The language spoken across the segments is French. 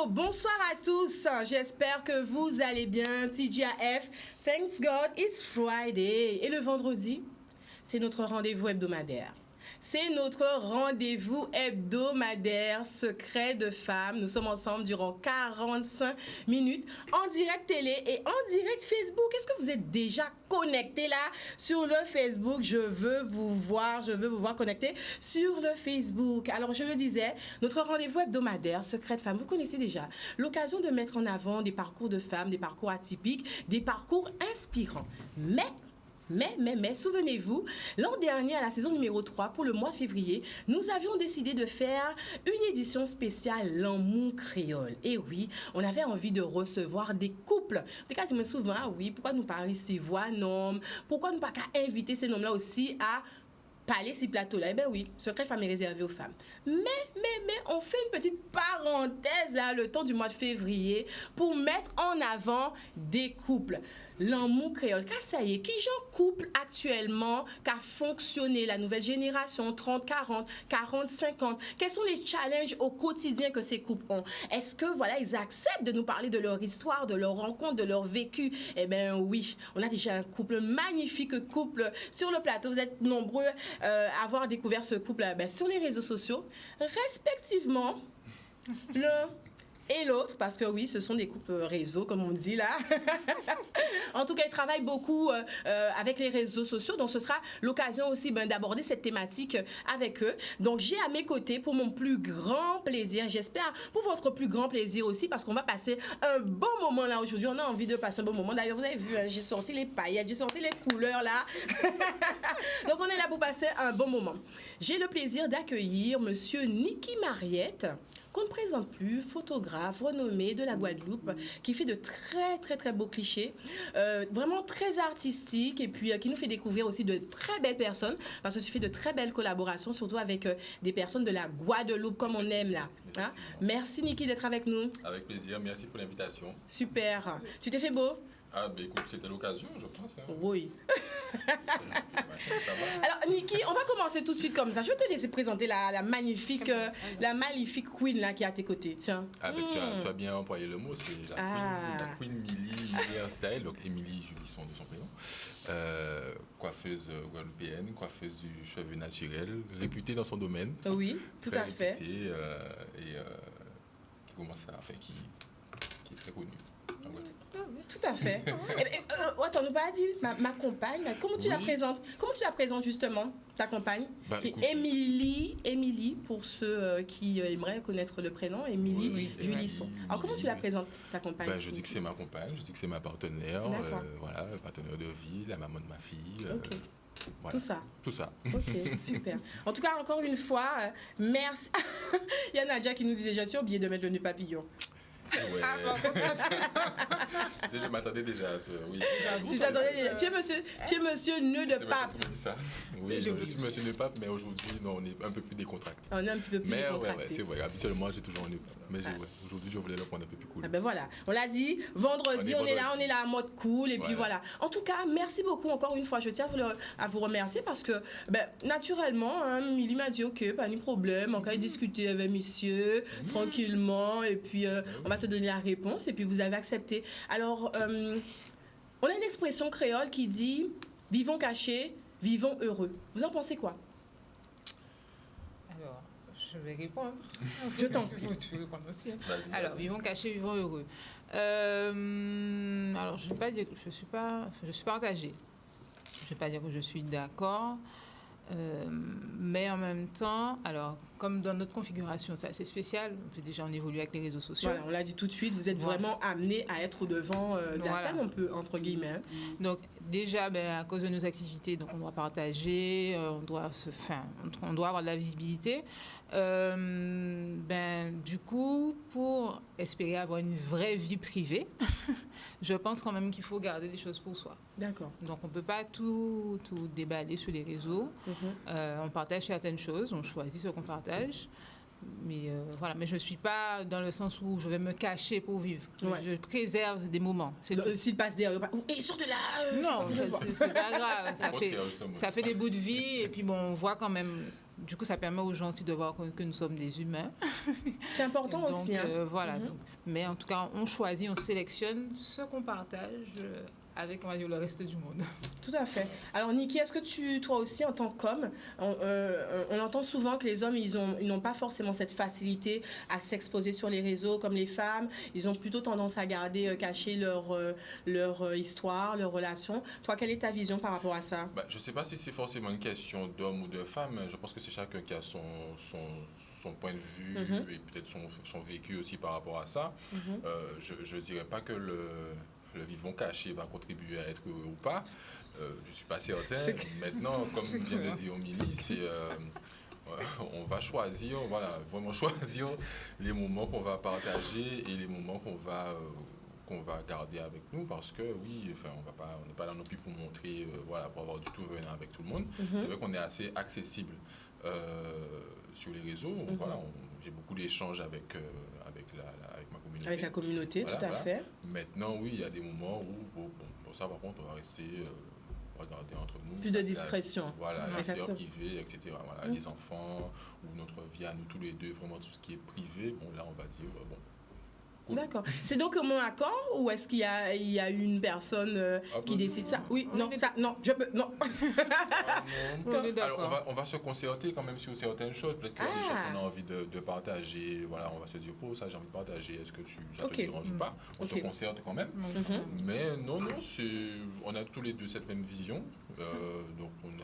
Bonsoir à tous. J'espère que vous allez bien. TGIF, thanks God, it's Friday. Et le vendredi, c'est notre rendez-vous hebdomadaire. C'est notre rendez-vous hebdomadaire Secret de femmes. Nous sommes ensemble durant 45 minutes en direct télé et en direct Facebook. Est-ce que vous êtes déjà connectés là sur le Facebook? Je veux vous voir connectés sur le Facebook. Alors, je le disais, notre rendez-vous hebdomadaire Secret de femmes, vous connaissez déjà l'occasion de mettre en avant des parcours de femmes, des parcours atypiques, des parcours inspirants. Mais, souvenez-vous, l'an dernier, à la saison numéro 3, pour le mois de février, nous avions décidé de faire une édition spéciale L'amour créole. Et oui, on avait envie de recevoir des couples. En tout cas, je me souviens, ah oui, pourquoi nous parler ces voix noms? Pourquoi nous pas qu'à inviter ces noms-là aussi à parler ces plateaux-là? Eh bien oui, Secret Femme est réservé aux femmes. Mais, on fait une petite parenthèse là, le temps du mois de février, pour mettre en avant des couples. L'amour créole, ça y est, qui j'en couple actuellement, qu'a fonctionné la nouvelle génération, 30, 40, 40, 50, quels sont les challenges au quotidien que ces couples ont? Est-ce que, voilà, ils acceptent de nous parler de leur histoire, de leur rencontre, de leur vécu? Eh bien oui, on a déjà un couple, magnifique couple sur le plateau. Vous êtes nombreux à avoir découvert ce couple sur les réseaux sociaux, respectivement, l'un et l'autre, parce que oui, ce sont des couples réseaux, comme on dit là. En tout cas, ils travaillent beaucoup avec les réseaux sociaux, donc ce sera l'occasion aussi d'aborder cette thématique avec eux. Donc, j'ai à mes côtés, pour mon plus grand plaisir, j'espère pour votre plus grand plaisir aussi, parce qu'on va passer un bon moment là aujourd'hui. On a envie de passer un bon moment. D'ailleurs, vous avez vu, j'ai sorti les paillettes, j'ai sorti les couleurs là. Donc, on est là pour passer un bon moment. J'ai le plaisir d'accueillir Monsieur Niki Mariette, qu'on ne présente plus, photographe renommé de la Guadeloupe, qui fait de très beaux clichés, vraiment très artistiques, et puis qui nous fait découvrir aussi de très belles personnes, parce que tu fais de très belles collaborations, surtout avec des personnes de la Guadeloupe, comme on aime là. Hein? Merci Niki d'être avec nous. Avec plaisir, merci pour l'invitation. Super. Tu t'es fait beau? Ah ben écoute, c'était l'occasion, je pense. Hein. Oui. Ça va. Alors Niki, on va commencer tout de suite comme ça. Je vais te laisser présenter la magnifique queen là qui est à tes côtés. Tiens. Ah ben tu as bien employé le mot, c'est la queen Millie Hairstyle, donc Émilie Julisson de son prénom. Coiffeuse guadeloupéenne, coiffeuse du cheveu naturel, réputée dans son domaine. Oui, tout à fait. Réputée et qui commence à, enfin qui est très connue. Tout à fait. Attends, nous pas dit ma compagne. Comment tu la présentes? Comment tu la présentes justement, ta compagne? Émilie, pour ceux qui aimeraient connaître le prénom, Émilie Julisson. Alors comment tu la présentes, ta compagne? Je dis que c'est ma compagne, je dis que c'est ma partenaire, voilà, partenaire de vie, la maman de ma fille. Ok. Voilà. Tout ça. Ok, super. En tout cas, encore une fois, merci. Il y a Nadia qui nous disait, j'ai oublié de mettre le nœud papillon. Ouais. Je m'attendais déjà à ce. Oui. Tu t'attendais déjà. Tu es monsieur nœud de pape. Oui, je suis monsieur nœud de pape, mais aujourd'hui, non, on est un peu plus décontracté. On est un petit peu plus décontracté. Mais c'est vrai, habituellement, j'ai toujours un nœud de pape. Mais aujourd'hui, je voulais le prendre un peu plus cool. Ah ben voilà, on l'a dit, vendredi, on est là en mode cool, et puis voilà. En tout cas, merci beaucoup encore une fois. Je tiens à vous remercier parce que, naturellement, Milly m'a dit, ok, pas de problème, on va discuter avec monsieur, tranquillement, et puis on va te donner la réponse, et puis vous avez accepté. Alors, on a une expression créole qui dit, vivons cachés, vivons heureux. Vous en pensez quoi? Alors, je vais répondre. Je t'en prie. Tu veux répondre aussi. Vas-y. Alors, vivons cachés, vivons heureux. Alors, je ne vais pas dire que je suis partagée. Je ne vais pas dire que je suis d'accord. Mais en même temps, alors, comme dans notre configuration, c'est assez spécial, déjà on évolue avec les réseaux sociaux. Voilà, on l'a dit tout de suite, vous êtes vraiment amené à être au devant de la scène, on peut, entre guillemets. Donc déjà, à cause de nos activités, donc on doit partager, on doit avoir de la visibilité. Du coup, pour espérer avoir une vraie vie privée, je pense quand même qu'il faut garder des choses pour soi. D'accord. Donc on ne peut pas tout déballer sur les réseaux. On partage certaines choses, on choisit ce qu'on partage. voilà, mais je ne suis pas dans le sens où je vais me cacher pour vivre. Ouais. Je préserve des moments. C'est tout. S'il passe derrière, et sort de là. Non, c'est pas grave. Justement. Ça fait des bouts de vie et puis bon, on voit quand même. Du coup, ça permet aux gens aussi de voir que nous sommes des humains. C'est important Donc, aussi. Hein. Voilà. Donc, mais en tout cas, on choisit, on sélectionne ce qu'on partage avec, on va dire, le reste du monde. Tout à fait. Alors, Niki, est-ce que toi aussi, en tant qu'homme, on entend souvent que les hommes, ils n'ont pas forcément cette facilité à s'exposer sur les réseaux comme les femmes. Ils ont plutôt tendance à garder cachée leur histoire, leur relation. Toi, quelle est ta vision par rapport à ça? Je ne sais pas si c'est forcément une question d'homme ou de femme. Je pense que c'est chacun qui a son point de vue et peut-être son vécu aussi par rapport à ça. Je ne dirais pas que le vivant caché va contribuer à être heureux ou pas. Je ne suis pas certain. Maintenant, comme vient de dire Omilie, on va choisir, vraiment choisir les moments qu'on va partager et les moments qu'on va garder avec nous, parce que oui, on n'est pas là non plus pour montrer, pour avoir du tout venant avec tout le monde. C'est vrai qu'on est assez accessible sur les réseaux. J'ai beaucoup d'échanges avec ma communauté. Avec la communauté, tout à fait. Maintenant, oui, il y a des moments où, pour ça, par contre, on va rester regarder entre nous. Plus de discrétion. La sphère privée, etc. Les enfants, ou notre vie à nous tous les deux, vraiment tout ce qui est privé, là, on va dire, bon. Cool. D'accord. C'est donc mon accord ou est-ce qu'il y a une personne qui décide ça? Oui, non, ça, non, je peux, non. Alors, on va se concerter quand même sur certaines choses. Peut-être qu'il y a des choses qu'on a envie de partager. Voilà, on va se dire, ça j'ai envie de partager. Est-ce que ça te dérange ou pas? On se concerte quand même. Mais non, on a tous les deux cette même vision. Donc, il n'y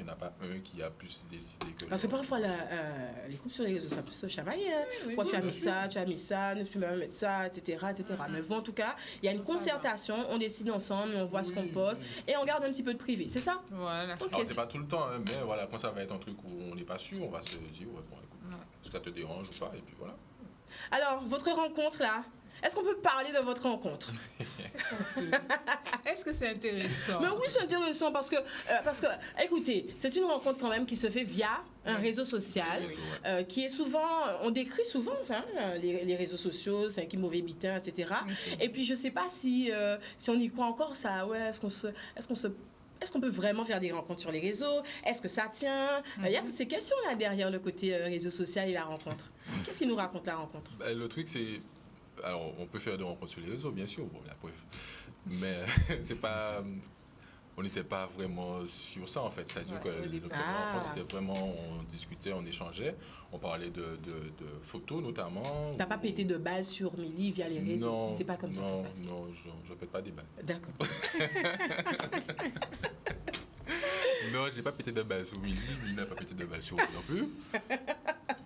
en a pas un qui a plus décidé que Parce que parfois, les couples sur les réseaux, ça peut se chamailler. Pourquoi tu as mis ça, tu peux mettre ça, etc. Mais bon, en tout cas, il y a une concertation, on décide ensemble, on voit ce qu'on pose et on garde un petit peu de privé, c'est ça? Voilà. Okay. Alors, c'est pas tout le temps, mais quand ça va être un truc où on n'est pas sûr, on va se dire, écoute, est-ce que ça te dérange ou pas? Et puis voilà. Alors, votre rencontre là, est-ce qu'on peut parler de votre rencontre? Est-ce que c'est intéressant? Mais oui, c'est intéressant parce que, écoutez, c'est une rencontre quand même qui se fait via un réseau social qui est souvent, on décrit souvent les réseaux sociaux, c'est un qui mauvais bitin, etc. Et puis je sais pas si on y croit encore ça. Ouais, est-ce qu'on peut vraiment faire des rencontres sur les réseaux? Est-ce que ça tient? Il y a toutes ces questions là derrière le côté réseau social et la rencontre. Qu'est-ce qui nous raconte la rencontre? Le truc c'est, alors on peut faire des rencontres sur les réseaux bien sûr, la preuve, mais c'est pas, on n'était pas vraiment sur ça en fait. C'est-à-dire que notre rencontre c'était vraiment, on discutait, on échangeait, on parlait de photos notamment. T'as pas pété de balles sur Milly via les réseaux? Non, c'est pas comme ça que ça se passe. Non, je pète pas des balles. D'accord. Non, je n'ai pas pété de balles sur Milly, Milly n'a pas pété de balles sur moi non plus.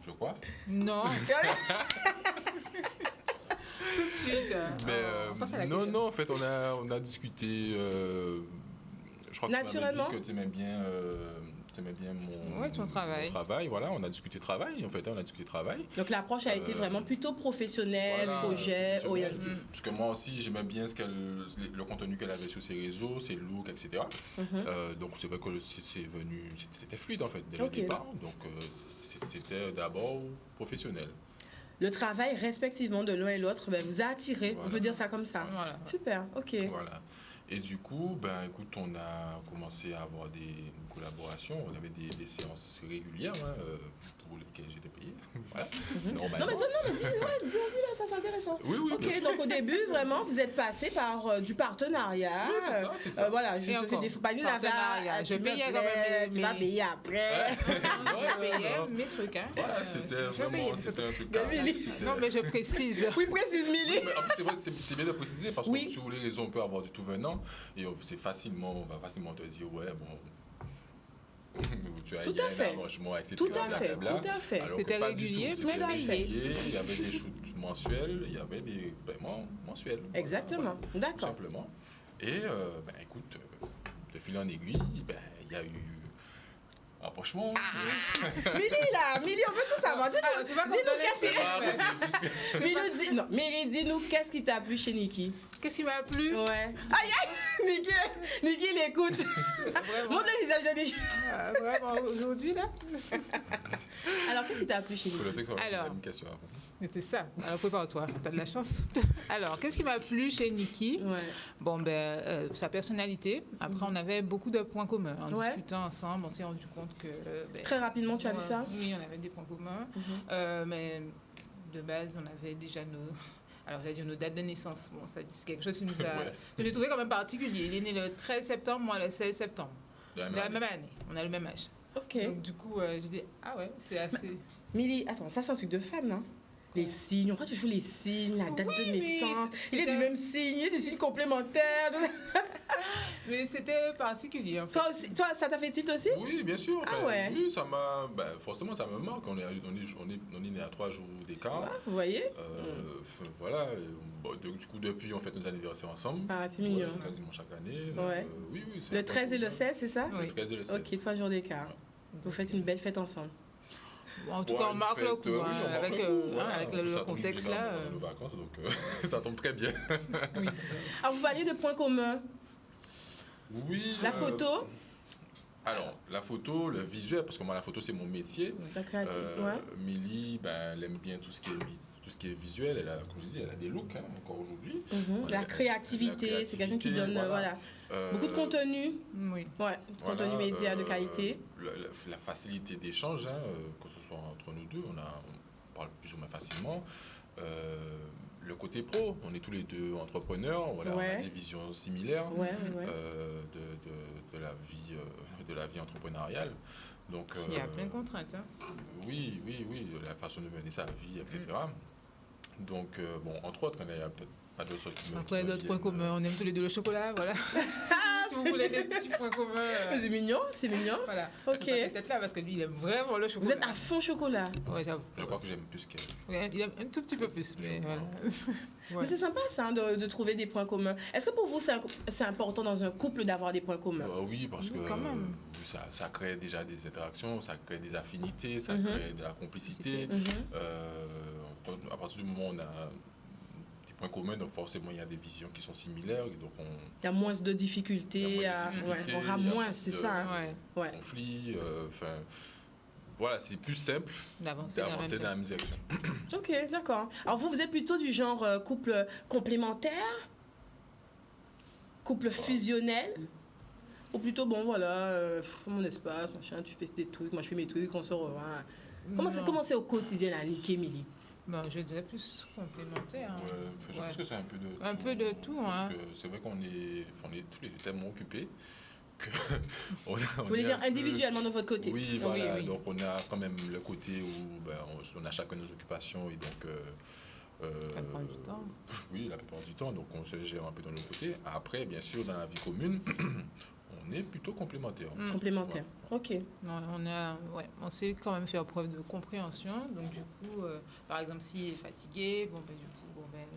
Je crois. Non. Tout de suite. Mais non, en fait, on a discuté. Je crois que tu m'avais dit que tu aimais bien ton travail. Mon travail. Voilà, on a discuté travail. En fait, on a discuté travail. Donc l'approche a été vraiment plutôt professionnelle, projet, orienté. Parce que moi aussi, j'aimais bien le contenu qu'elle avait sur ses réseaux, ses looks, etc. Donc c'est vrai que c'était fluide en fait dès le départ. Donc c'était d'abord professionnel. Le travail respectivement de l'un et l'autre vous a attiré, on peut dire ça comme ça. Voilà. Super, ok. Voilà. Et du coup, écoute, on a commencé à avoir des collaborations. On avait des séances régulières pour lesquelles j'étais payé. Voilà. Non, mais dis, là, ça c'est intéressant. Oui, ok, donc au début, vraiment, vous êtes passé par du partenariat. Oui, c'est ça. Voilà, je te fais des partenariat. Je payais quand même. Tu vas payer après. Je payais mes trucs. Voilà, c'était un truc carré. Non, mais je précise. Oui, précise, Milly. C'est vrai, c'est bien de préciser parce que sur les réseaux, on peut avoir du tout venant et on va facilement te dire, tu as eu un arrangement, etc. Tout à fait. C'était régulier, tout à fait. Il y avait des shoots mensuels, il y avait des paiements mensuels. Exactement, d'accord. Tout simplement. Et écoute, de fil en aiguille, il y a eu rapprochement. Milly, on veut tout savoir. Dis-nous qu'est-ce qui t'a plu chez Niki. Qu'est-ce qui m'a plu? Ouais. Aïe, aïe, Niki, il écoute. Montre le visage de Niki. Vraiment, aujourd'hui, là. Alors, qu'est-ce qui t'a plu chez Niki? Alors, une question après. C'était ça. Alors, prépare-toi, t'as de la chance. Alors, qu'est-ce qui m'a plu chez Niki? Ouais. Bon, sa personnalité. Après, on avait beaucoup de points communs. En discutant ensemble, on s'est rendu compte que... Très rapidement, tu as vu ça? Oui, on avait des points communs. Mais de base, on avait déjà nos... Alors, j'allais dire nos dates de naissance. Bon, ça c'est quelque chose qui nous a... que j'ai trouvé quand même particulier. Il est né le 13 septembre, moi le 16 septembre. De la même année. On a le même âge. Ok. Donc, du coup, j'ai dit, ah ouais, c'est assez... Milly, attends, ça c'est un truc de femme, non? Les signes, on voit toujours les signes, la date de naissance. Il est du même signe, il est du signe complémentaire. Mais c'était particulier. En fait. Toi, ça t'a fait tilt aussi? Oui, bien sûr. Ah ouais. Oui, ça m'a. Forcément, ça me marque. On est né à 3 jours d'écart. Ouais, vous voyez? Voilà. Du coup, depuis, on fête nos anniversaires ensemble. Ah, c'est mignon. Quasiment chaque année. Donc, Ouais. Oui. Le 13 et le 16, c'est ça? Le 13 et le 16. Ok, 3 jours d'écart. Ouais. Vous faites une belle fête ensemble. En tout cas, on marque le coup, avec le contexte là. Nos vacances, donc ça tombe très bien. Oui. Alors, vous parliez de points communs. Oui. La photo. Alors, la photo, le visuel, parce que moi, la photo, c'est mon métier. La créative, Milly, elle aime bien tout ce qui est visuel. Elle a, comme je dis, elle a des looks encore aujourd'hui. La créativité, c'est quelqu'un qui donne beaucoup de contenu. Oui. Ouais, contenu média de qualité. La facilité d'échange, que ce soit entre nous deux, on parle plus ou moins facilement. Le côté pro, on est tous les deux entrepreneurs, on a des visions similaires de la vie entrepreneuriale. Donc, il y a plein de contraintes. Oui, la façon de mener sa vie, etc. Donc, entre autres, il y a peut-être pas d'autres choses qui me Après, d'autres points communs, on aime tous les deux le chocolat, voilà. Si vous voulez des petits points communs. C'est mignon, c'est mignon. Voilà. Ok. Peut-être là, parce que lui, il aime vraiment le chocolat. Vous êtes à fond chocolat. Ouais, j'avoue. Je crois que j'aime plus qu'elle. Ouais, il aime un tout petit peu plus, mais voilà. Ouais. Mais c'est sympa, ça, de trouver des points communs. Est-ce que pour vous, c'est important dans un couple d'avoir des points communs? Oui, parce que quand même. Ça crée déjà des interactions, ça crée des affinités, ça crée de la complicité. À partir du moment où on a des points communs, donc forcément, il y a des visions qui sont similaires. Et donc il y a moins de difficultés. On aura moins, c'est ça. Conflits. Voilà, c'est plus simple d'avancer dans la même direction. Ok, d'accord. Alors vous êtes plutôt du genre couple complémentaire, couple fusionnel, ou plutôt mon espace, machin, tu fais des trucs, moi je fais mes trucs, on se revoit. Comment c'est au quotidien là, Niki et Milly? Je dirais plus complémentaire. Je pense que c'est un peu de tout. Un peu de tout, parce que c'est vrai qu'on est tous les deux tellement occupés. Vous voulez dire individuellement de votre côté? Oui, voilà. Donc on a quand même le côté où on a chacun nos occupations et donc. La plupart du temps. Oui, la plupart du temps. Donc on se gère un peu dans nos côtés. Après, bien sûr, dans la vie commune, on est plutôt complémentaires. Complémentaires. Ok. On sait quand même faire preuve de compréhension. Donc du coup, par exemple, s'il est fatigué,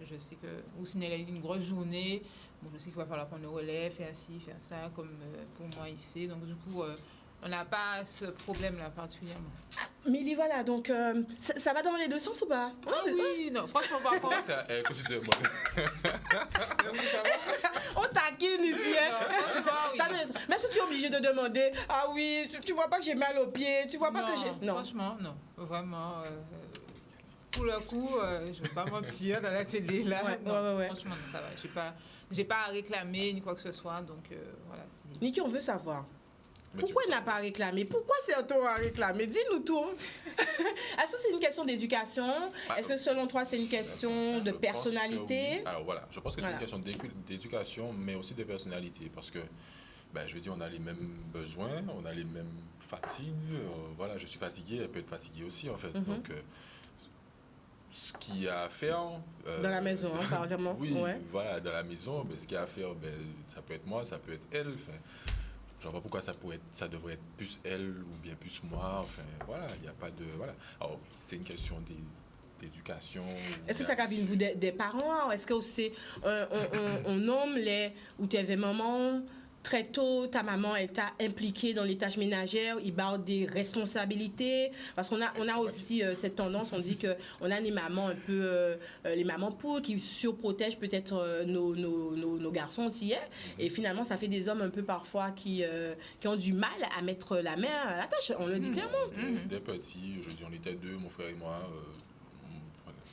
je sais que ou s'il a une grosse journée. Je sais qu'il va falloir prendre le relais, faire ci, faire ça, comme pour moi il fait. Donc du coup, on n'a pas ce problème-là particulièrement. Milly, voilà, donc ça va dans les deux sens ou pas? Oui, non, franchement, par contre... On taquine ici, Mais est-ce que tu es obligé de demander, ah oui, tu vois pas que j'ai mal aux pieds, tu vois pas que j'ai... Non, franchement, non. Vraiment... Pour le coup, je ne vais pas mentir dans la télé, là. Franchement, ça va. J'ai pas à réclamer ni quoi que ce soit, donc voilà. Niki, on veut savoir. Pourquoi il n'a pas réclamé? Pourquoi c'est toi à réclamer? Dis-nous tout. Est-ce que c'est une question d'éducation? Est-ce que selon toi, c'est une question de personnalité? Oui. Alors voilà, je pense que c'est une question d'éducation, mais aussi de personnalité. Parce que, je veux dire, on a les mêmes besoins, on a les mêmes fatigues. Je suis fatigué, elle peut être fatiguée aussi, en fait. Donc, ce qu'il y a à faire... dans la maison, apparemment. Oui, voilà, dans la maison, ce qu'il y a à faire, ça peut être moi, ça peut être elle. Je ne vois pas pourquoi ça devrait être plus elle ou bien plus moi. Voilà, il n'y a pas de... Voilà. Alors, c'est une question d'éducation. Est-ce que ça vient vous des parents? Est-ce que c'est on nomme les... Ou tu avais maman très tôt, ta maman, elle t'a impliqué dans les tâches ménagères, il barre des responsabilités. Parce qu'on a aussi cette tendance, on dit qu'on a les mamans un peu, les mamans poules qui surprotègent peut-être nos garçons antillais. Et finalement, ça fait des hommes un peu parfois qui ont du mal à mettre la main à la tâche. On le dit clairement. Dès petit, je dis, on était deux, mon frère et moi.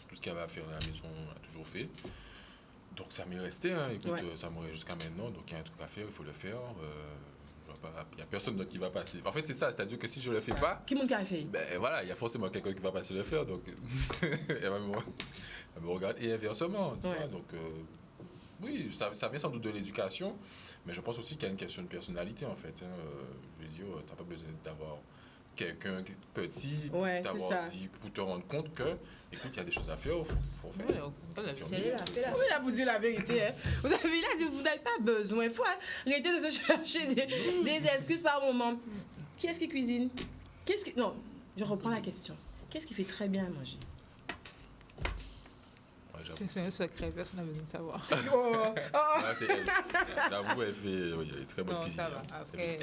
Tout ce qu'il y avait à faire à la maison, on a toujours fait. Donc ça m'est resté, hein. Écoute, ça m'aurait jusqu'à maintenant, donc il y a un truc à faire, il faut le faire. Il n'y a personne d'autre qui va passer. En fait, c'est ça, c'est-à-dire que si je ne le fais pas, qui m'a fait? Ben voilà, il y a forcément quelqu'un qui va passer le faire, donc elle va me regarder, et inversement, tu vois, donc oui, ça vient sans doute de l'éducation, mais je pense aussi qu'il y a une question de personnalité, en fait, hein. Je veux dire, tu n'as pas besoin d'avoir quelqu'un petit, d'avoir dit pour te rendre compte que, écoute, il y a des choses à faire, faut faire. Oui, là, vous dire la vérité. Hein. Vous n'avez pas besoin. Il faut arrêter de se chercher des excuses par moment. Qui est-ce qui cuisine? Non, je reprends la question. Qu'est-ce qui fait très bien à manger? C'est un secret, personne n'a besoin de savoir. C'est elle. J'avoue, elle est très bonne cuisine. Ça va. Après,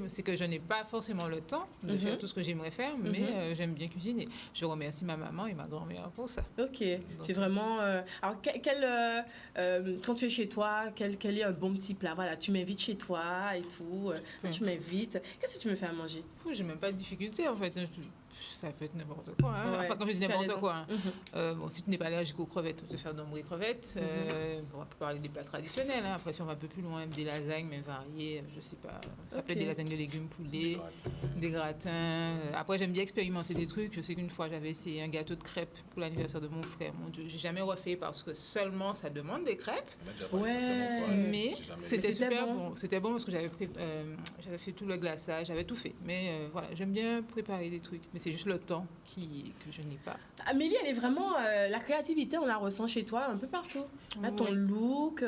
c'est que je n'ai pas forcément le temps de faire tout ce que j'aimerais faire, mais j'aime bien cuisiner. Je remercie ma maman et ma grand-mère pour ça. Ok. Donc, c'est vraiment... alors, quand tu es chez toi, quel est un bon petit plat? Voilà, tu m'invites chez toi et tout. Tu m'invites. Qu'est-ce que tu me fais à manger? Je n'ai même pas de difficulté, en fait. Ça peut être n'importe quoi. Hein. Enfin, quand je dis n'importe quoi, bon, si tu n'es pas allergique aux crevettes, tu peux faire d'ombre crevettes. On va parler des plats traditionnels. Hein. Après, si on va un peu plus loin, des lasagnes, mais variées, je sais pas. Ça peut être des lasagnes de légumes poulets, des gratins. Après, j'aime bien expérimenter des trucs. Je sais qu'une fois, j'avais essayé un gâteau de crêpes pour l'anniversaire de mon frère. Mon Dieu, j'ai jamais refait parce que seulement ça demande des crêpes. Mais c'était super bon. C'était bon parce que j'avais fait tout le glaçage, j'avais tout fait. Mais voilà, j'aime bien préparer des trucs. Mais c'est juste le temps que je n'ai pas. Amélie, elle est vraiment... la créativité, on la ressent chez toi un peu partout. Là, ton look,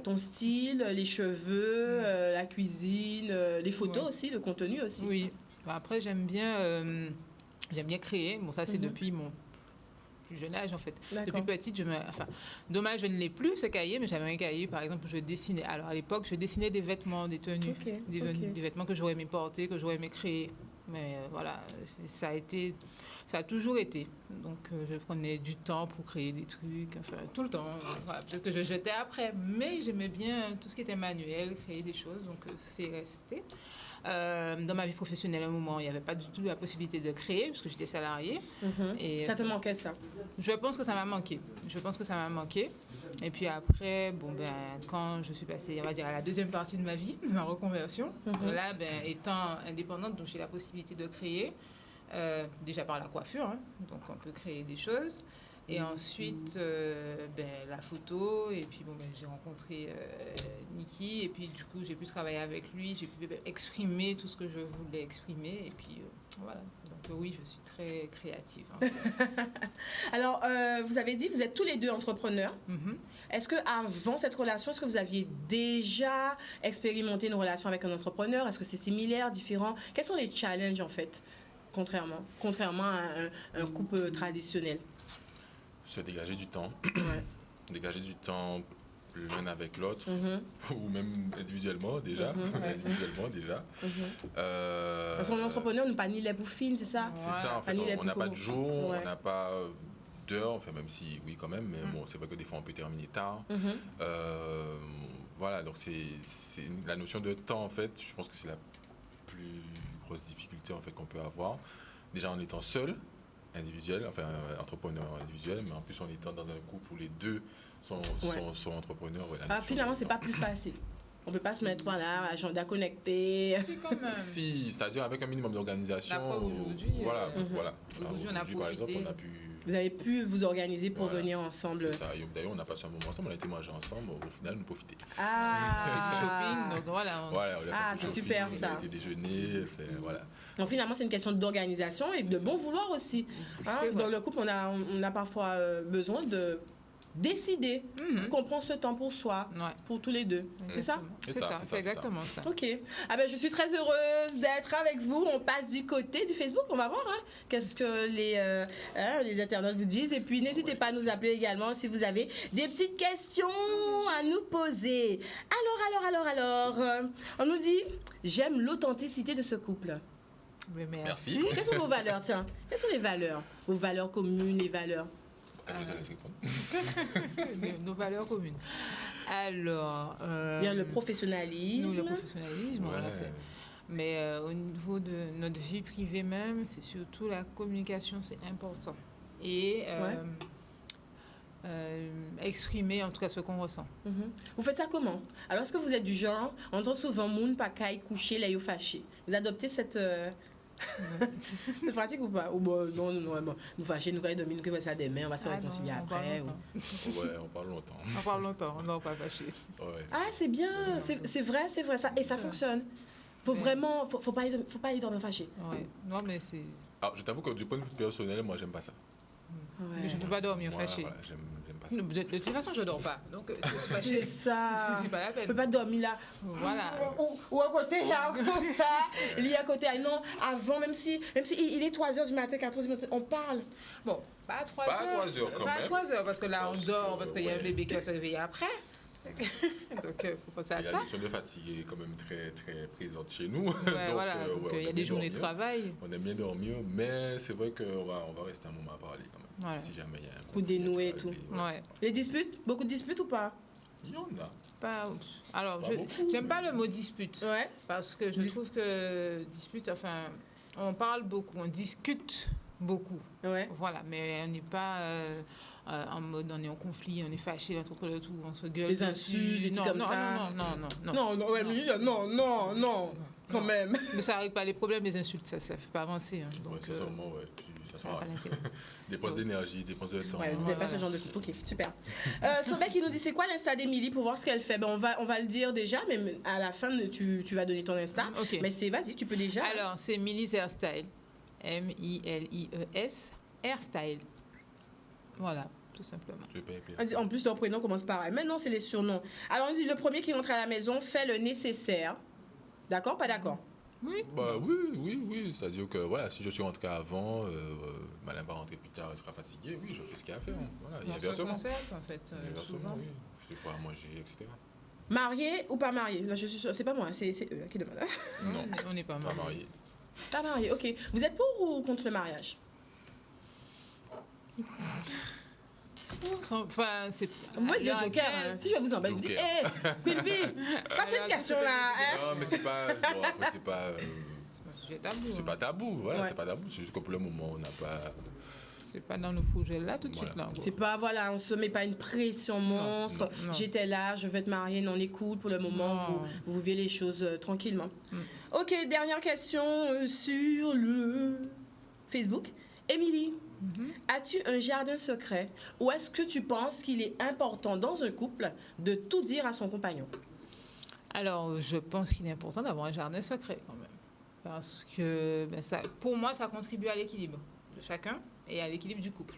ton style, les cheveux, la cuisine, les photos aussi, le contenu aussi. Oui. Après, j'aime bien créer. Bon, ça, c'est depuis mon plus jeune âge, en fait. Depuis petite, dommage, je ne l'ai plus, ce cahier, mais j'avais un cahier, par exemple, où je dessinais. Alors, à l'époque, je dessinais des vêtements, des tenues, des vêtements que j'aurais aimé porter, que j'aurais aimé créer. Mais voilà, ça a toujours été. Donc, je prenais du temps pour créer des trucs, enfin, tout le temps. Voilà, peut-être que je jetais après, mais j'aimais bien tout ce qui était manuel, créer des choses, donc c'est resté. Dans ma vie professionnelle, à un moment, il n'y avait pas du tout la possibilité de créer, parce que j'étais salariée. Et, ça te manquait, ça? Je pense que ça m'a manqué. Et puis après, quand je suis passée, on va dire, à la deuxième partie de ma vie, ma reconversion, là, étant indépendante, donc j'ai la possibilité de créer, déjà par la coiffure, hein, donc on peut créer des choses. Et ensuite, la photo, et puis j'ai rencontré Niki, et puis du coup, j'ai pu travailler avec lui, j'ai pu exprimer tout ce que je voulais exprimer, et puis voilà. Donc oui, je suis très créative. Hein. Alors, vous avez dit, vous êtes tous les deux entrepreneurs. Est-ce qu'avant cette relation, est-ce que vous aviez déjà expérimenté une relation avec un entrepreneur? Est-ce que c'est similaire, différent? Quels sont les challenges, en fait, contrairement à un couple traditionnel? Se dégager du temps. Dégager du temps l'un avec l'autre, ou même individuellement déjà. Parce qu'un entrepreneur n'a pas ni les bouffines, c'est ça? C'est ça, en fait, on n'a pas de jour, on n'a pas d'heure, enfin même si, oui quand même, mais bon, c'est vrai que des fois on peut terminer tard. Voilà, donc c'est la notion de temps, en fait, je pense que c'est la plus grosse difficulté en fait qu'on peut avoir. Déjà en étant seul, individuel, enfin entrepreneur individuel, mais en plus en étant dans un couple où les deux sont entrepreneurs. Finalement, c'est pas plus facile. On peut pas se mettre là, agenda connecté. Si, quand même. Si, c'est-à-dire avec un minimum d'organisation. Aujourd'hui. Voilà. Aujourd'hui, on a profité. Par exemple, on a pu... Vous avez pu vous organiser pour venir ensemble. C'est ça. D'ailleurs, on a passé un moment ensemble, on a été manger ensemble, au final, on a profité. Shopping, donc voilà. C'est super ça. On a été déjeuner, voilà. Donc finalement, c'est une question d'organisation et de bon vouloir aussi. Hein, dans le couple, on a parfois besoin de décider qu'on prend ce temps pour soi, pour tous les deux. C'est ça? C'est exactement ça. Ok. Ah ben, je suis très heureuse d'être avec vous. On passe du côté du Facebook. On va voir qu'est-ce que les internautes vous disent. Et puis, n'hésitez pas à nous appeler également si vous avez des petites questions à nous poser. Alors, on nous dit, j'aime l'authenticité de ce couple. Mais merci. Quelles sont vos valeurs, tiens? Quelles sont les valeurs? Vos valeurs communes, les valeurs? Nos valeurs communes. Alors... il y a le professionnalisme. Le professionnalisme, voilà. Mais au niveau de notre vie privée même, c'est surtout la communication, c'est important. Et exprimer en tout cas ce qu'on ressent. Vous faites ça comment? Alors, est-ce que vous êtes du genre, on entend souvent moun pas caille coucher, là, fâché. Vous adoptez cette pratique ou pas? Ou bon, non, nous fâcher, nous allons dormir, nous allons ça demain, on va se réconcilier après. On parle longtemps. On ne va pas fâcher. Ah, c'est bien, c'est vrai, ça, et ça fonctionne. Faut vraiment, faut pas aller dormir fâché. Non, mais c'est... Alors, je t'avoue que du point de vue personnel, moi, j'aime pas ça. Mais je ne peux pas dormir fâché. Voilà, j'aime pas ça. De toute façon, je ne dors pas. Donc, c'est ça. C'est pas la peine. Je ne peux pas dormir là. Voilà. Ou à côté, comme ça. Il y a à côté. Non, avant, même si il est 3h du matin, 4h du matin, on parle. Bon, pas à 3h. Pas à 3h quand même. Pas à 3h, parce que là, on dort, parce qu'il y a un bébé qui va se réveiller après. Donc, il faut penser à ça. La notion de fatigue est quand même très, très présente chez nous. Donc, il y a des journées de travail. On aime bien dormir, mais c'est vrai qu'on va rester un moment à parler quand même. Voilà. Si jamais il y a un coup dénoué et tout. Les disputes? Beaucoup de disputes ou pas? Il y en a. Alors, j'aime pas le mot dispute. Parce que je trouve que dispute, enfin, on parle beaucoup, on discute beaucoup. Voilà, mais on n'est pas... en mode on est en conflit, on est fâché l'un contre l'autre, on se gueule. Les insultes, des trucs comme ça. Non, quand même. Mais ça règle pas les problèmes, les insultes, ça ne fait pas avancer. Donc, sincèrement, puis ça sera dépense d'énergie, dépense de temps. Vous n'êtes pas ce genre de couple. Ok, super. Sobek, il nous dit c'est quoi l'Insta d'Émilie pour voir ce qu'elle fait. On va le dire déjà, mais à la fin, tu vas donner ton Insta. Okay. Mais vas-y, tu peux déjà. Alors, c'est Millie's Hairstyle. M-I-L-I-E-S, Hairstyle. Voilà, tout simplement. En plus, leur prénom commence pareil. Mais non, c'est les surnoms. Alors, on dit le premier qui rentre à la maison fait le nécessaire. D'accord, pas d'accord? Oui. Oui. C'est-à-dire que voilà, si je suis rentré avant, Malin va rentrer plus tard, elle sera fatiguée. Oui, je fais ce qu'il y a à faire. Voilà, il y a inversement. En fait, inversement, oui. C'est faut à manger, etc. Marié ou pas marié? Là, je suis sûre, c'est pas moi, c'est eux qui demandent. Non, on n'est pas marié. Pas marié, ok. Vous êtes pour ou contre le mariage? Enfin, c'est... Moi, dire Joker, si je vous embête, vous dites, Queen Bee, pas cette question-là. Non, mais c'est pas... Bon, après, c'est pas... c'est pas un sujet tabou. C'est pas tabou, voilà, c'est pas tabou. C'est juste que pour le moment, on n'a pas... C'est pas dans le projet là tout de suite là. C'est pas, voilà, on se met pas une pression monstre. Non. J'étais là, je vais te marier, non, écoute, pour le moment, vous vivez les choses tranquillement. Ok, dernière question sur le Facebook. Émilie, as-tu un jardin secret ou est-ce que tu penses qu'il est important dans un couple de tout dire à son compagnon? Alors, je pense qu'il est important d'avoir un jardin secret quand même. Parce que pour moi, ça contribue à l'équilibre de chacun et à l'équilibre du couple.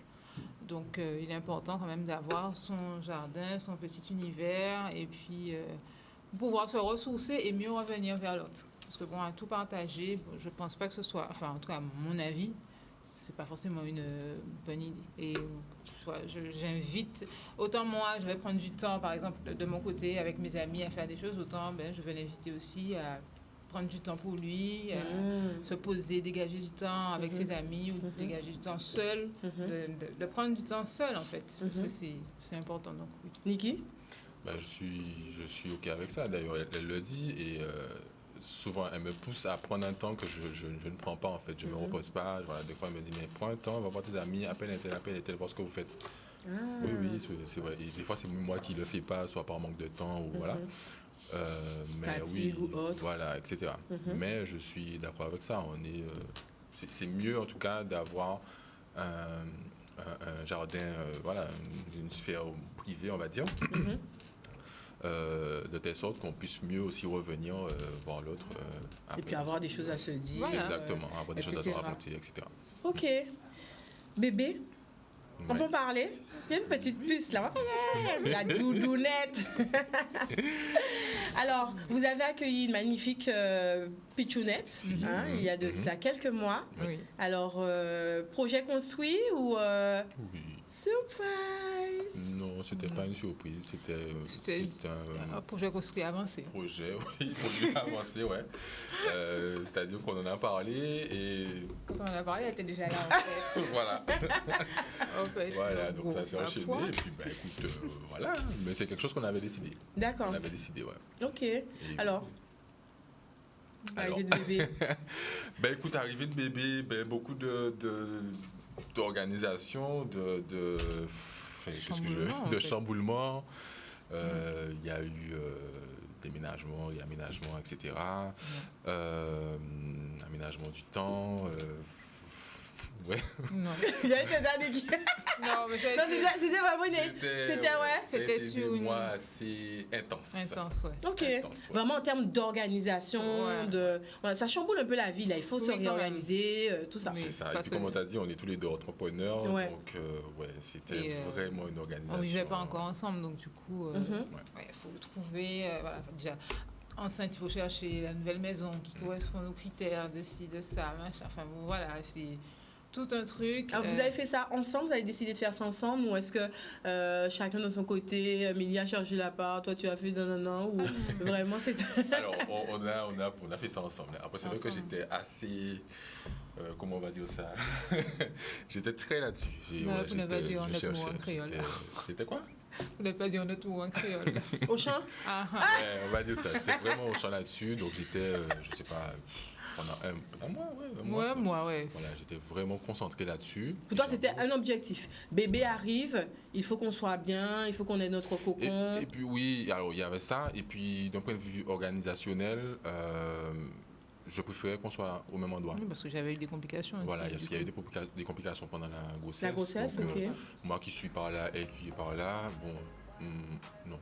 Donc, il est important quand même d'avoir son jardin, son petit univers et puis pouvoir se ressourcer et mieux revenir vers l'autre. Parce que bon, à tout partager, je ne pense pas que ce soit, enfin en tout cas à mon avis, c'est pas forcément une bonne idée. Et j'invite, autant moi je vais prendre du temps par exemple de mon côté avec mes amis à faire des choses, autant je vais l'inviter aussi à prendre du temps pour lui, se poser, dégager du temps avec ses amis ou dégager du temps seul, de prendre du temps seul en fait, parce que c'est important. Donc, oui. Niki? Je suis OK avec ça, d'ailleurs elle le dit et souvent elle me pousse à prendre un temps que je ne prends pas en fait, je ne me repose pas, voilà, des fois elle me dit mais prends un temps, va voir tes amis, appelle un tel, voir ce que vous faites. Oui, c'est vrai, et des fois c'est moi qui le fais pas, soit par manque de temps ou voilà. Mais fatigue ou autre. Voilà, etc. Mais je suis d'accord avec ça. C'est mieux en tout cas d'avoir un jardin, voilà, une sphère privée, on va dire, de telle sorte qu'on puisse mieux aussi revenir voir l'autre. Et puis avoir des choses à se dire. Exactement, avoir des choses à se raconter, etc. Ok. Bébé, On peut en parler? Il y a une petite puce là. La doudounette. Alors, vous avez accueilli une magnifique pitchounette il y a de cela quelques mois. Oui. Alors, projet construit ou Oui. surprise? Non, c'était pas une surprise, c'était un projet construit avancé. projet, oui, projet avancé, ouais. C'est-à-dire qu'on en a parlé et Quand on en a parlé, elle était déjà là en fait. voilà. En fait, Voilà, donc ça s'est ma enchaîné foi. et puis bah écoute, voilà. Mais c'est quelque chose qu'on avait décidé. D'accord. On avait décidé, ouais. Ok. Et- Alors, arrivée de bébé. Ben écoute, arrivée de bébé, ben, beaucoup d'organisation, Chamboulement, en de fait. chamboulement. Il y a eu déménagement, réaménagement, etc. Aménagement du temps. Ouais. Non. Il y a été dernier qui. Non, mais Non, c'était vraiment une. C'était, ouais. C'était des sur une- mois assez intense. Intense, ouais. Ok. Intense, ouais. Vraiment en termes d'organisation, Ouais. ouais, ça chamboule un peu la vie là. Il faut se Oui, quand même. réorganiser, tout ça. Oui. C'est ça. Et parce puis, que- comme on t'a dit, on est tous les deux entrepreneurs. Ouais. Donc, ouais, c'était Et, vraiment une organisation. On vivait pas encore ensemble, donc du coup, Mhm. ouais, faut trouver. Voilà, déjà, enceinte, il faut chercher la nouvelle maison qui correspond aux critères de ci, de ça, machin. Enfin, bon, voilà, c'est tout un truc. Alors, vous avez fait ça ensemble, vous avez décidé de faire ça ensemble, ou est-ce que chacun de son côté, Amélie a chargé la part, toi tu as fait non, ou vraiment c'est. Alors, on a fait ça ensemble. Après, c'est vrai que Ensemble. j'étais assez. Comment on va dire ça? J'étais très là-dessus. Non, vous n'avez pas dit en je autre mot cherchais. en créole. C'était quoi? Vous n'avez pas dit en autre mot en créole. Au champ? Ah, ah. Ouais, on va dire ça. J'étais vraiment au champ là-dessus. Donc, j'étais, je sais pas, pendant un mois, ouais. Un mois, Ouais, moi, ouais. Voilà, j'étais vraiment concentré là-dessus. Pour toi, c'était un objectif. Bébé arrive, il faut qu'on soit bien, il faut qu'on ait notre cocon. Et puis oui, alors il y avait ça. Et puis d'un point de vue organisationnel, je préférais qu'on soit au même endroit. Oui, parce que j'avais eu des complications. aussi, Voilà, du il y a eu coup. des complications pendant la grossesse. La grossesse, Donc, ok. moi qui suis par là, elle qui est par là, bon, non.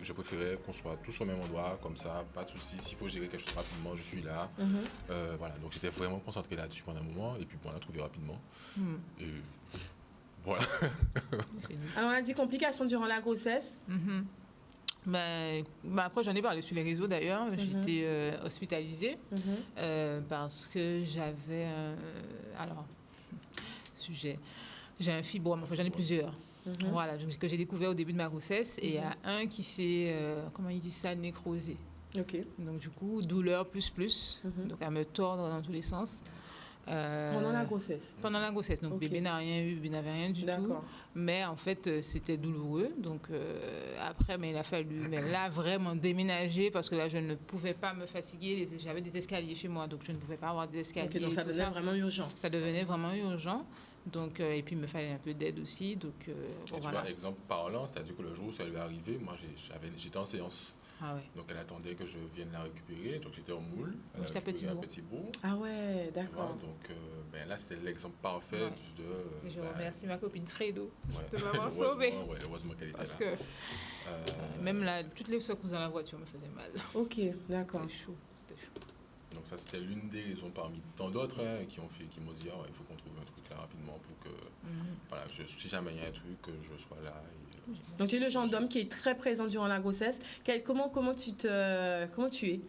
Je préférais qu'on soit tous au même endroit, comme ça, pas de soucis. S'il faut gérer quelque chose rapidement, je suis là. Mhm. Voilà, donc j'étais vraiment concentré là-dessus pendant un moment, et puis bon, on l'a trouvé rapidement. Hmm, Et voilà. c'est nul. Alors, on a dit complications durant la grossesse. Mhm. Ben, après, j'en ai parlé sur les réseaux d'ailleurs. J'étais hospitalisée parce que j'avais alors, sujet. J'ai un fibrome, enfin, j'en ai plusieurs. Voilà, donc, que j'ai découvert au début de ma grossesse. Et il y a un qui s'est, comment ils disent ça, nécrosé. Ok. Donc, du coup, douleur plus. Donc, à me tordre dans tous les sens. Pendant la grossesse. Pendant la grossesse. Donc, Ok. bébé n'a rien eu, bébé n'avait rien du tout. D'accord. Mais en fait, c'était douloureux. Donc, après, mais il a fallu, mais là, vraiment déménager parce que là, je ne pouvais pas me fatiguer. J'avais des escaliers chez moi, donc je ne pouvais pas avoir des escaliers. Ok, donc ça tout devenait vraiment urgent. Ça devenait vraiment urgent. Donc, et puis, il me fallait un peu d'aide aussi. Donc, Et bon, tu voilà. vois, exemple parlant, c'est-à-dire que le jour où ça lui est arrivé, moi j'étais en séance. Ah ouais. Donc elle attendait que je vienne la récupérer, donc j'étais au moule. Elle a J'étais à récupéré un Petit-Bourg. petit bout. Ah ouais, Tu vois, d'accord. donc ben, là c'était l'exemple parfait Ouais. de. Et je ben, remercie ma copine Fredo ouais. de m'avoir Heureusement, sauvée. ouais, heureusement qu'elle était Parce là. que Euh, même là, toutes les secousses dans la voiture me faisaient mal. Ok, d'accord. C'était chaud. C'était chaud. Donc ça c'était l'une des raisons parmi tant d'autres qui m'ont dit il faut qu'on trouve un truc là rapidement pour que voilà, si jamais il y a un truc que je sois là. Donc tu es le genre d'homme qui est très présent durant la grossesse. Comment tu es?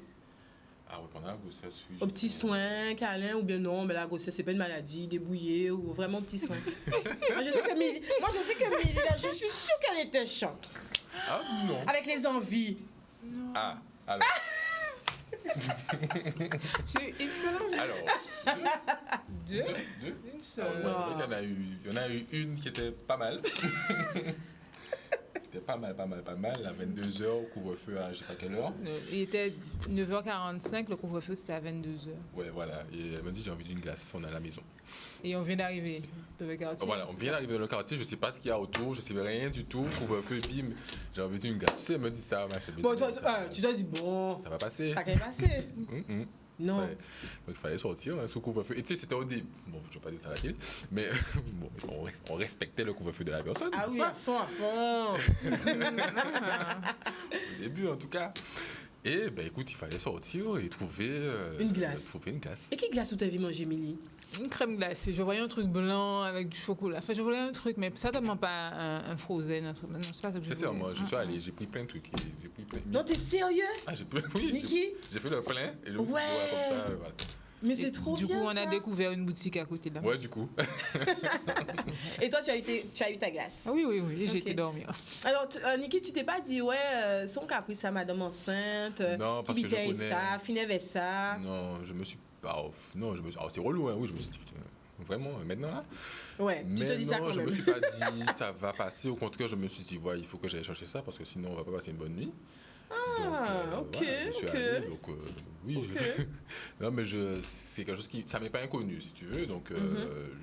Ah oui, pendant la grossesse, oui. Au petit soin, câlin, ou bien non, mais la grossesse c'est pas une maladie, débrouillée, ou vraiment petit soin. Moi je sais que Milly, là, je suis sûre qu'elle était chiante. Ah non. Avec les envies. Ah, alors. J'ai eu une seule envie. Alors, Deux. deux. Une Ah seule. ouais, c'est vrai qu'il y en a eu une qui était pas mal. C'était pas mal. À 22h, couvre-feu à je sais pas quelle heure. Il était 9h45, le couvre-feu c'était à 22h. Ouais, voilà. Et elle me dit j'ai envie d'une glace, on est à la maison. Et on vient d'arriver de le quartier. Voilà, on vient d'arriver dans le quartier, je sais pas ce qu'il y a autour, je sais rien du tout. Couvre-feu, bim, j'ai envie d'une glace. Tu sais, elle me dit ça, ma chérie. Bon, toi, tu dois dire, bon, Ça va passer. ça va passer. Non. Ouais. Donc il fallait sortir sous couvre-feu. Et tu sais, c'était au début. Bon, je ne vais pas dire ça à la télé, mais bon, on respectait le couvre-feu de la personne. Ah n'est-ce oui, pas à fond. Au début, en tout cas. Et ben écoute, il fallait sortir et trouver Une glace. Trouver une glace. Et qui glace où t'as vu manger, Milly? Une crème glacée. Je voyais un truc blanc avec du chocolat. Enfin, je voulais un truc, mais certainement pas un frozen, un truc. Non, c'est pas ça que je C'est ça, voulais. moi, je suis allé, j'ai pris plein de trucs. J'ai pris plein... Non, t'es sérieux? Ah, oui, Niki? j'ai fait le plein et je me suis dit, Ouais. comme ça, voilà. Mais c'est trop Du bien, coup, on a ça. découvert une boutique à côté de la Ouais, du coup. Et toi, tu as eu ta glace. Ah oui, j'ai Ok. été dormir. Alors, Niki, tu t'es pas dit, son caprice, ça, madame enceinte, Non, parce que je Bité connais- ça, Finève ça. Non, je me suis pas... Non, je me suis... Ah, c'est relou, hein, oui, je me suis dit, putain, vraiment, maintenant, là? Ouais, tu te Mais dis non, ça quand je même. me suis pas dit, ça va passer. Au contraire, je me suis dit, ouais, il faut que j'aille chercher ça, parce que sinon, on va pas passer une bonne nuit. Ok, voilà, je suis ok. allé, donc, oui, Ok. non, mais c'est quelque chose qui... Ça m'est pas inconnu, si tu veux, donc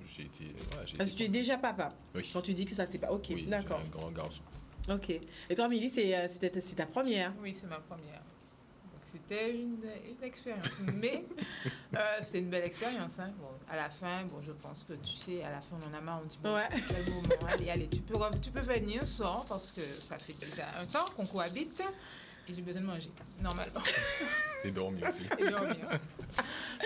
j'ai été... Voilà, j'ai Parce que tu es déjà papa. Oui. Quand tu dis que ça t'est pas. Ok, Oui, d'accord. j'ai un grand garçon. Ok. Et toi, Amélie, c'est ta première. Oui, c'est ma première. Donc, c'était une expérience. Mais c'était une belle expérience. Hein. Bon, à la fin, je pense que tu sais, à la fin, on en a marre. On dit, bon, Ouais. c'est le moment. Allez, tu peux venir ce soir parce que ça fait déjà un temps qu'on cohabite et j'ai besoin de manger, normalement. Et dormi aussi. Et dormir.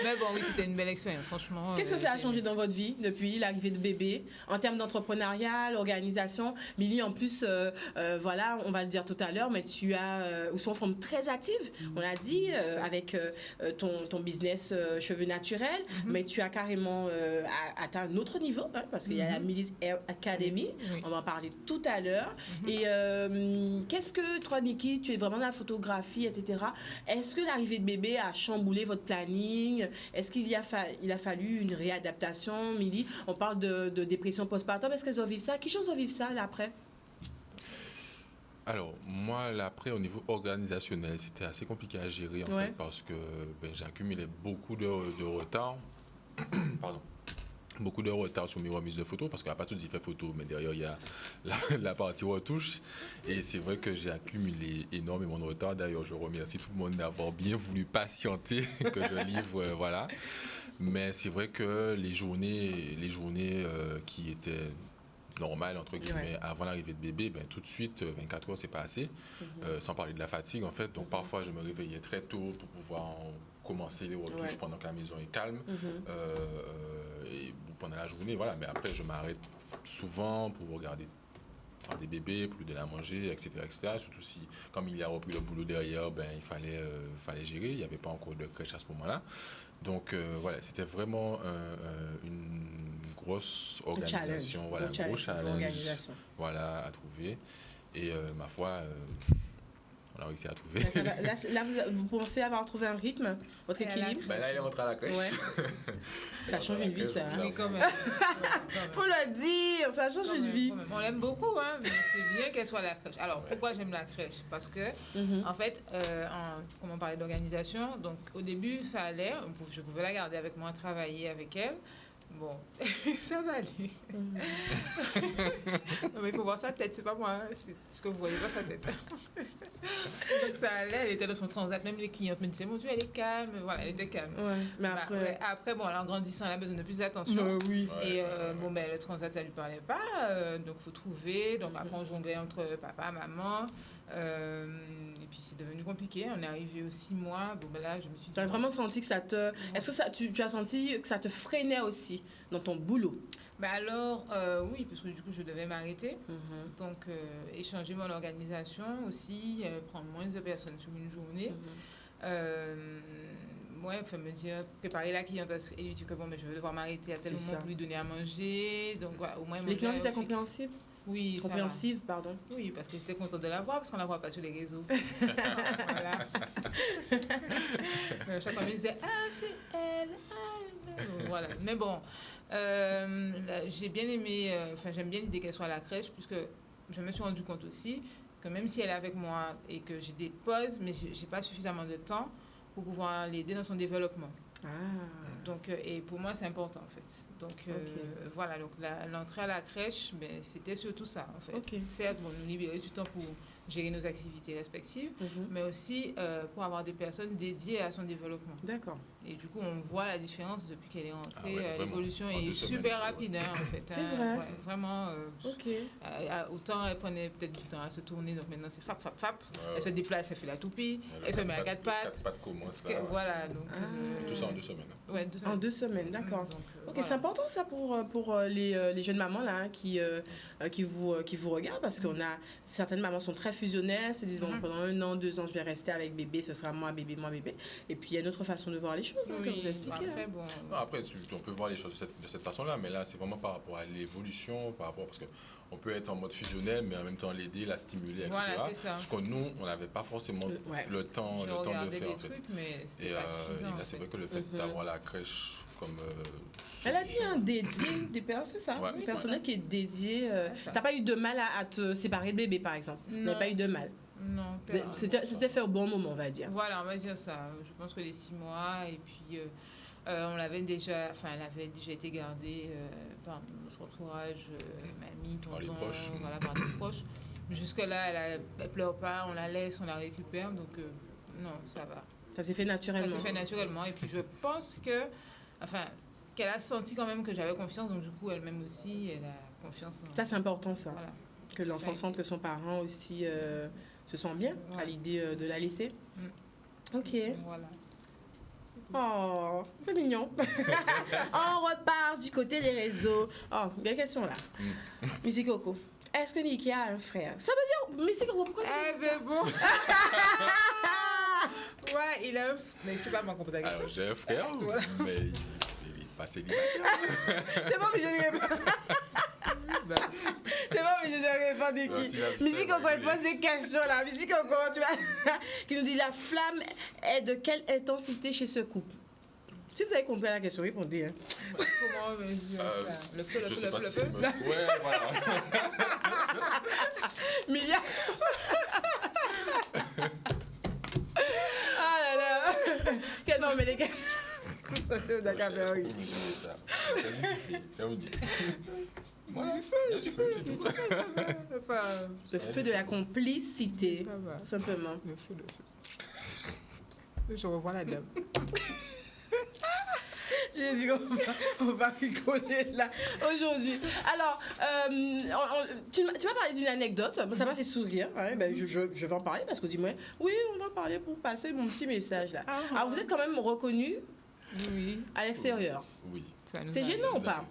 Mais bon, oui, c'était une belle expérience, franchement. Qu'est-ce que ça a changé dans votre vie depuis l'arrivée de bébé en termes d'entrepreneuriat, l'organisation? Milly, en plus, voilà, on va le dire tout à l'heure, mais tu as aussi une forme très active, on l'a dit, avec ton business cheveux naturels, mais tu as carrément atteint un autre niveau, hein, parce qu'il y a la Milly's Hair Academy, Oui. on va en parler tout à l'heure. Et qu'est-ce que toi, Niki, tu es vraiment dans la photographie, etc. Est-ce que l'arrivée de bébé a chamboulé votre planning? Est-ce qu'il a fallu une réadaptation, Milly? On parle de dépression postpartum. Est-ce qu'elles ont vécu ça? Qui chose ont vécu ça là, après? Alors, moi, l'après, au niveau organisationnel, c'était assez compliqué à gérer, en Ouais. fait, parce que j'ai accumulé beaucoup de retard. Pardon. Beaucoup de retard sur mes remises de photos, parce qu'à partir du fait photo, mais derrière, il y a la partie retouche. Et c'est vrai que j'ai accumulé énormément de retard. D'ailleurs, je remercie tout le monde d'avoir bien voulu patienter que je livre, voilà. Mais c'est vrai que les journées qui étaient normales, entre guillemets, avant l'arrivée de bébé, tout de suite, 24 heures, c'est pas assez. Sans parler de la fatigue, en fait. Donc, parfois, je me réveillais très tôt pour pouvoir commencer les retouches pendant que la maison est calme. Et pendant la journée, voilà. Mais après, je m'arrête souvent pour regarder des bébés, pour lui donner à manger, etc., etc. Surtout si, comme il a repris le boulot derrière, il fallait gérer. Il n'y avait pas encore de crèche à ce moment-là. Donc, voilà, c'était vraiment une grosse organisation. Voilà, un gros challenge voilà, à trouver. Et ma foi, on a réussi à trouver. Là, vous pensez avoir trouvé un rythme, votre équilibre? Là, il est rentré à la crèche. Ouais. Ça change une vie, ça. Hein? Oui, quand même. Faut le dire, ça change une vie. On l'aime beaucoup, hein, mais c'est bien qu'elle soit à la crèche. Alors, pourquoi j'aime la crèche? Parce que, en fait, comme on parlait d'organisation, donc au début, ça allait. Je pouvais la garder avec moi, travailler avec elle. Bon, ça va aller. Non, mais il faut voir sa tête, c'est pas moi. Hein. C'est ce que vous voyez, pas sa tête. Donc ça allait, elle était dans son transat. Même les clientes me disaient, mon Dieu, elle est calme. Voilà, elle était calme. Ouais, mais après... Après, bon, en grandissant, elle a besoin de plus d'attention. oui. Et le transat, ça lui parlait pas. Donc, il faut trouver. Donc, après, on jonglait entre papa, maman. Et puis, c'est devenu compliqué. On est arrivé aux 6 mois. Bon, là, je me suis dit... Tu as vraiment senti que ça te... Est-ce que tu as senti que ça te freinait aussi dans ton boulot? Alors, oui, parce que du coup, je devais m'arrêter. Donc, échanger mon organisation aussi, prendre moins de personnes sur une journée. Moi, il faut me dire, préparer la cliente et lui dire que bon, mais je vais devoir m'arrêter à tel moment pour lui donner à manger. Donc, voilà, au moins... Les clients étaient compréhensibles? Oui, compréhensive, pardon. Oui, parce qu'ils étaient contents de la voir, parce qu'on ne la voit pas sur les réseaux. Voilà. Chaque fois, ils me disaient, ah, c'est elle. Voilà. Mais bon, j'ai bien aimé, j'aime bien l'idée qu'elle soit à la crèche, puisque je me suis rendu compte aussi que même si elle est avec moi et que j'ai des pauses, mais je n'ai pas suffisamment de temps pour pouvoir l'aider dans son développement. Donc, et pour moi, c'est important, en fait. Donc, voilà, donc l'entrée à la crèche, c'était surtout ça, en fait. Certes, nous libérer du temps pour gérer nos activités respectives, mais aussi pour avoir des personnes dédiées à son développement. D'accord. Et du coup, on voit la différence depuis qu'elle est rentrée. Ah ouais, l'évolution vraiment. En est 2 super semaines, rapide, hein, en fait. C'est vrai. Ouais, vraiment. Ok. Autant elle prenait peut-être du temps à se tourner, donc maintenant c'est fap, fap, fap. Ouais, Elle se déplace, elle fait la toupie, Ouais, elle se met à 4 pattes. 4 pattes commence Parce que, là. voilà, donc. Et tout ça en 2 semaines. Ouais, 2 En semaines. 2 semaines, d'accord. Donc, Ok, voilà. c'est important ça pour les jeunes mamans là, qui vous regardent, parce qu'on a certaines mamans sont très fusionnelles, se disent bon, pendant 1 an, 2 ans je vais rester avec bébé, ce sera moi bébé. Et puis il y a une autre façon de voir les choses, hein, comme vous expliquez. Après, hein. bon. Non, après, on peut voir les choses de cette façon-là, mais là, c'est vraiment par rapport à l'évolution, parce qu'on peut être en mode fusionnel, mais en même temps l'aider, la stimuler, etc. Voilà, c'est ça. Parce que nous, on n'avait pas forcément Ouais. le temps Je de le regardais faire, des en fait. trucs, mais c'était Et pas suffisant. là, en c'est fait. vrai que le fait d'avoir la crèche comme... Elle a dit un dédié, des personnes, c'est ça, Ouais. un personnel qui est dédié. ça. T'as pas eu de mal à te séparer de bébé par exemple? Non. T'as pas eu de mal? Non, C'était fait au bon moment, on va dire. Voilà, on va dire ça. Je pense que les 6 mois, et puis on l'avait déjà, elle avait déjà été gardée par notre entourage, mamie, Par les tonton, proches. voilà, par des proches. Jusque-là, elle pleure pas, on la laisse, on la récupère, donc non, ça va. Ça s'est fait Ça naturellement. s'est fait naturellement, et puis je pense que, qu'elle a senti quand même que j'avais confiance, donc du coup, elle-même aussi, elle a confiance en... Ça, c'est important, ça. Voilà. Que l'enfant sente que son parent aussi se sent bien à Ouais. l'idée de la laisser. Ok. Voilà. Oh, c'est mignon. On repart du côté des réseaux. Oh, bien question là. Missy Coco, est-ce que Niki a un frère? Ça veut dire, Missy Coco, pourquoi Eh ben bon. Ouais, il a... Mais c'est pas moi qu'on peut ta Alors, j'ai un frère, mais il est pas célibataire. C'est bon, mais je dirais pas. C'est bon, mais je dirais pas Niki. Missy Coco, elle pose des questions là. Missy Coco, tu vois, qui nous dit la flamme est de quelle intensité chez ce couple? Si vous avez compris la question, répondez. Hein. Comment mesure ça? Le feu, le Je feu, sais le pas feu, le si feu. Ouais, voilà. Milia. Ah là là. Que non, mais les gars. C'est d'accord, Je oui. peux me dire ça. C'est un petit fait. C'est un petit fait. Voilà, il y a du feu, c'est tout. Le feu de la complicité, Ça va. tout simplement. Le feu, le feu. Je revois la dame. J'ai dit qu'on va rigoler là aujourd'hui. Alors, tu m'as parlé d'une anecdote, ça m'a fait sourire. Hein, ben, je vais en parler parce que dis-moi, oui, on va en parler pour passer mon petit message là. Alors, vous êtes quand même reconnu Oui. à l'extérieur. Oui. Ça nous C'est arrive. gênant ou pas?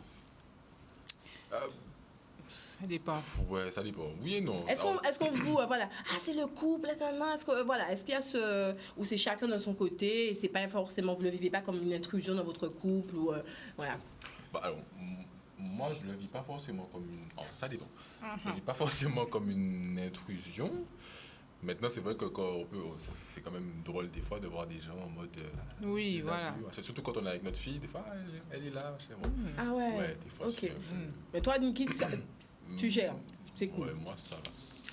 Ça dépend. Ouais, ça dépend. Oui et non. Est-ce qu'on vous, voilà, ah c'est le couple, est-ce que, voilà, est-ce qu'il y a ce, ou c'est chacun de son côté et c'est pas forcément, vous le vivez pas comme une intrusion dans votre couple ou, voilà. Bah, alors, moi, je le vis pas forcément comme une... Oh, ça dépend. Je le vis pas forcément comme une intrusion. Maintenant, c'est vrai que c'est quand même drôle des fois de voir des gens en mode... Oui, des voilà. abus. Surtout quand on est avec notre fille, des fois, elle est là. Chez moi. Ah ouais. Ouais, des fois. Ok. c'est- Mais toi, Niki, tu gères, c'est cool. Ouais, moi, ça va.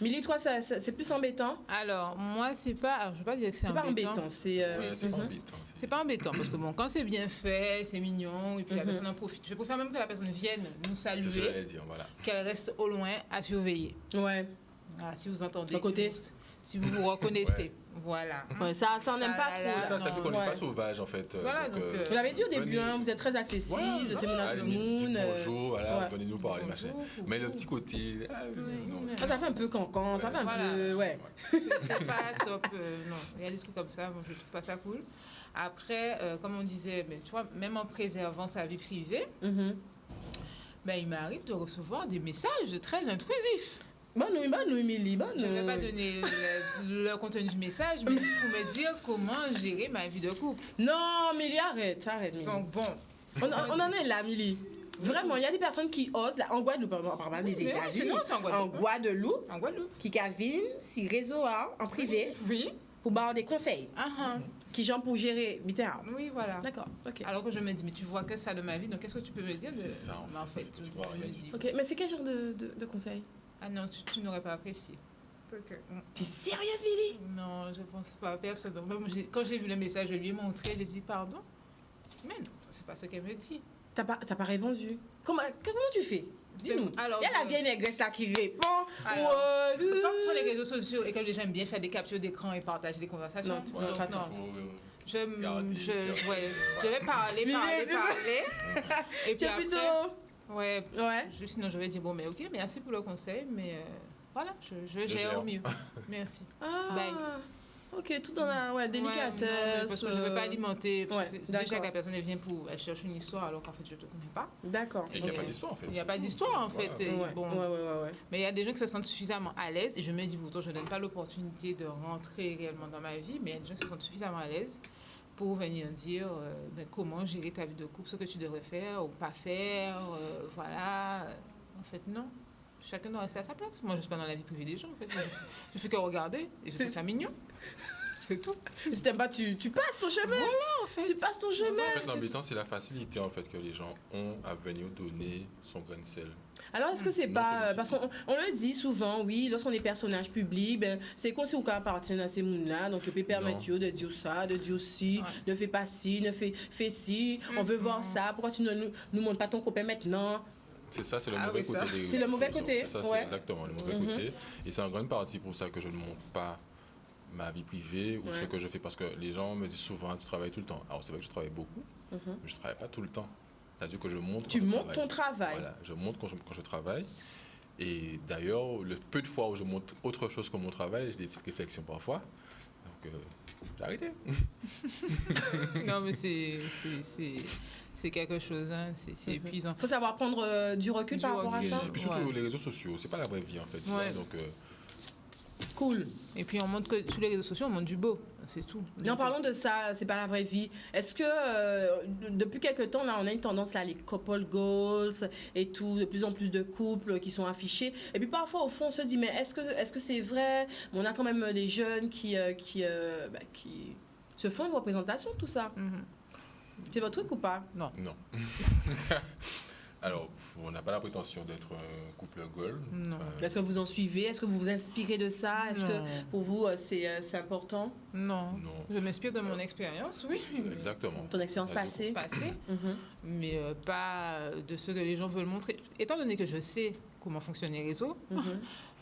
Milly, toi, c'est plus embêtant. Alors, moi, c'est pas... Alors, je vais pas dire que c'est C'est pas embêtant. embêtant, c'est. Ouais, c'est pas mhm. embêtant. C'est pas embêtant, parce que bon, quand c'est bien fait, c'est mignon, et puis la personne en profite. Je préfère même que la personne vienne nous C'est ce que saluer, j'allais dire, voilà. qu'elle reste au loin à surveiller. Ouais. Voilà, si vous entendez, D'un côté. si vous vous reconnaissez. Voilà. Ouais, ça, on n'aime pas Ah là trop. là. C'est ça, c'est-à-dire qu'on n'est Ouais. pas sauvage, en fait. Voilà, donc, Vous l'avez dit au début, venez- hein, vous êtes très accessible, Voilà, c'est mon allez, tout le dites monde. bonjour, voilà, ouais. venez nous parler, machin. Bonjour. Mais le petit côté... non, Ah, ça fait un peu cancan, ça fait un Voilà. peu. Ouais. C'est pas top. Non, il y a des trucs comme ça, moi, je trouve pas ça cool. Après, comme on disait, mais, tu vois, même en préservant sa vie privée, Mhm. ben, il m'arrive de recevoir des messages très intrusifs. Bonne nuit, Milly, bonne Je ne vais pas nuit. donner le contenu du message, mais pour me dire comment gérer ma vie de couple. Non, Milly, arrête, Milly. Donc bon, On en est là, Milly. Vraiment, il y a des personnes qui osent, là, en Guadeloupe, on parle des Mais États-Unis, non, c'est en en Guadeloupe. Guadeloupe, En Guadeloupe. qui cavinent si réseau a, en privé, Oui. pour avoir des conseils, Ah, ah. qui genre pour gérer, bitère. Oui, voilà. D'accord, ok. Alors que je me dis, mais tu vois que ça de ma vie, donc qu'est-ce que tu peux me dire de... C'est ça, en Mais en fait, fait, c'est que tu vois je rien me du dis, Ok, mais c'est quel genre de conseils? ah non, tu n'aurais pas apprécié. T'es sérieuse, Milly? Non, je pense pas. Personne. Donc, même quand j'ai vu le message, je lui ai montré, j'ai dit pardon. Mais non, c'est pas ce qu'elle me dit. T'as pas répondu. Comment tu fais? Dis-nous. Alors, il y a la vieille négresse là qui répond. Alors, quand sur les réseaux sociaux et que les gens aiment bien faire des captures d'écran et partager des conversations, Non, donc, pas non. Je Ouais. vais parler. Et puis Tu es après, plutôt. ouais. Ouais. Sinon, je vais dire, bon, mais ok, merci pour le conseil, mais voilà, je gère gère. au mieux. Merci. Ah. Bye. Ok, tout dans la Ouais, non, délicatesse. mais parce que je ne veux pas alimenter. Ouais, Déjà d'accord. que la personne elle vient elle cherche une histoire alors qu'en fait je ne te connais pas. D'accord. Et il n'y a Ok. pas d'histoire en fait. Il n'y a pas d'histoire en fait. Et Ouais. bon, Ouais. mais il y a des gens qui se sentent suffisamment à l'aise et je me dis pourtant je ne donne pas l'opportunité de rentrer réellement dans ma vie, mais il y a des gens qui se sentent suffisamment à l'aise pour venir dire comment gérer ta vie de couple, ce que tu devrais faire ou pas faire, voilà. En fait non. Chacun doit rester à sa place. Moi je ne suis pas dans la vie privée des gens en fait. Je fais que regarder et je trouve ça mignon. C'est tout. Si t'aimes pas, tu passes ton chemin. Voilà, en fait. Tu passes ton chemin. En fait, l'embêtant, c'est la facilité en fait que les gens ont à venir donner son grain de sel. Alors, est-ce que c'est Non pas. sollicité. Parce qu'on le dit souvent, oui, lorsqu'on est personnage public, ben, c'est comme si on appartient à ces mouns-là. Donc, on peut permettre Non. de dire ça, de dire ci, Ouais. ne fais pas ci, ne fais ci. On veut voir ça. Pourquoi tu ne nous montres pas ton copain maintenant? C'est ça, c'est le Ah mauvais oui, côté ça. des C'est le mauvais choses. côté, C'est ça, ouais. c'est exactement le mauvais côté. Et c'est en grande partie pour ça que je ne montre pas ma vie privée ou ce que je fais parce que les gens me disent souvent tu travailles tout le temps. Alors c'est vrai que je travaille beaucoup, mais je ne travaille pas tout le temps. C'est-à-dire que je montre Tu quand je montres travaille. ton travail. Voilà, je montre quand je travaille. Et d'ailleurs, le peu de fois où je montre autre chose que mon travail, j'ai des petites réflexions parfois. Donc j'ai arrêté. Non, mais c'est quelque chose, hein. C'est épuisant. Il faut savoir prendre du recul Du par rapport à recul. ça. Et puis surtout Ouais. les réseaux sociaux, c'est pas la vraie vie en fait. Tu Ouais. vois, donc Cool. Et puis on montre que sur les réseaux sociaux, on montre du beau, c'est tout. Mais en parlant de ça, c'est pas la vraie vie. Est-ce que depuis quelques temps, là, on a une tendance là, les couple goals et tout, de plus en plus de couples qui sont affichés. Et puis parfois, au fond, on se dit, mais est-ce que c'est vrai? On a quand même des jeunes qui se font une représentation de tout ça. Mhm. C'est votre truc ou pas? non. Alors, on n'a pas la prétention d'être un couple goal. Non. Est-ce que vous en suivez? Est-ce que vous vous inspirez de ça? Est-ce Non. que pour vous, c'est important? Non. Non. Je m'inspire de mon expérience, oui. Exactement. Ton expérience Vas-y. passée? Passé, Mhm. mais pas de ce que les gens veulent montrer. Étant donné que je sais comment fonctionnent les réseaux, Mhm.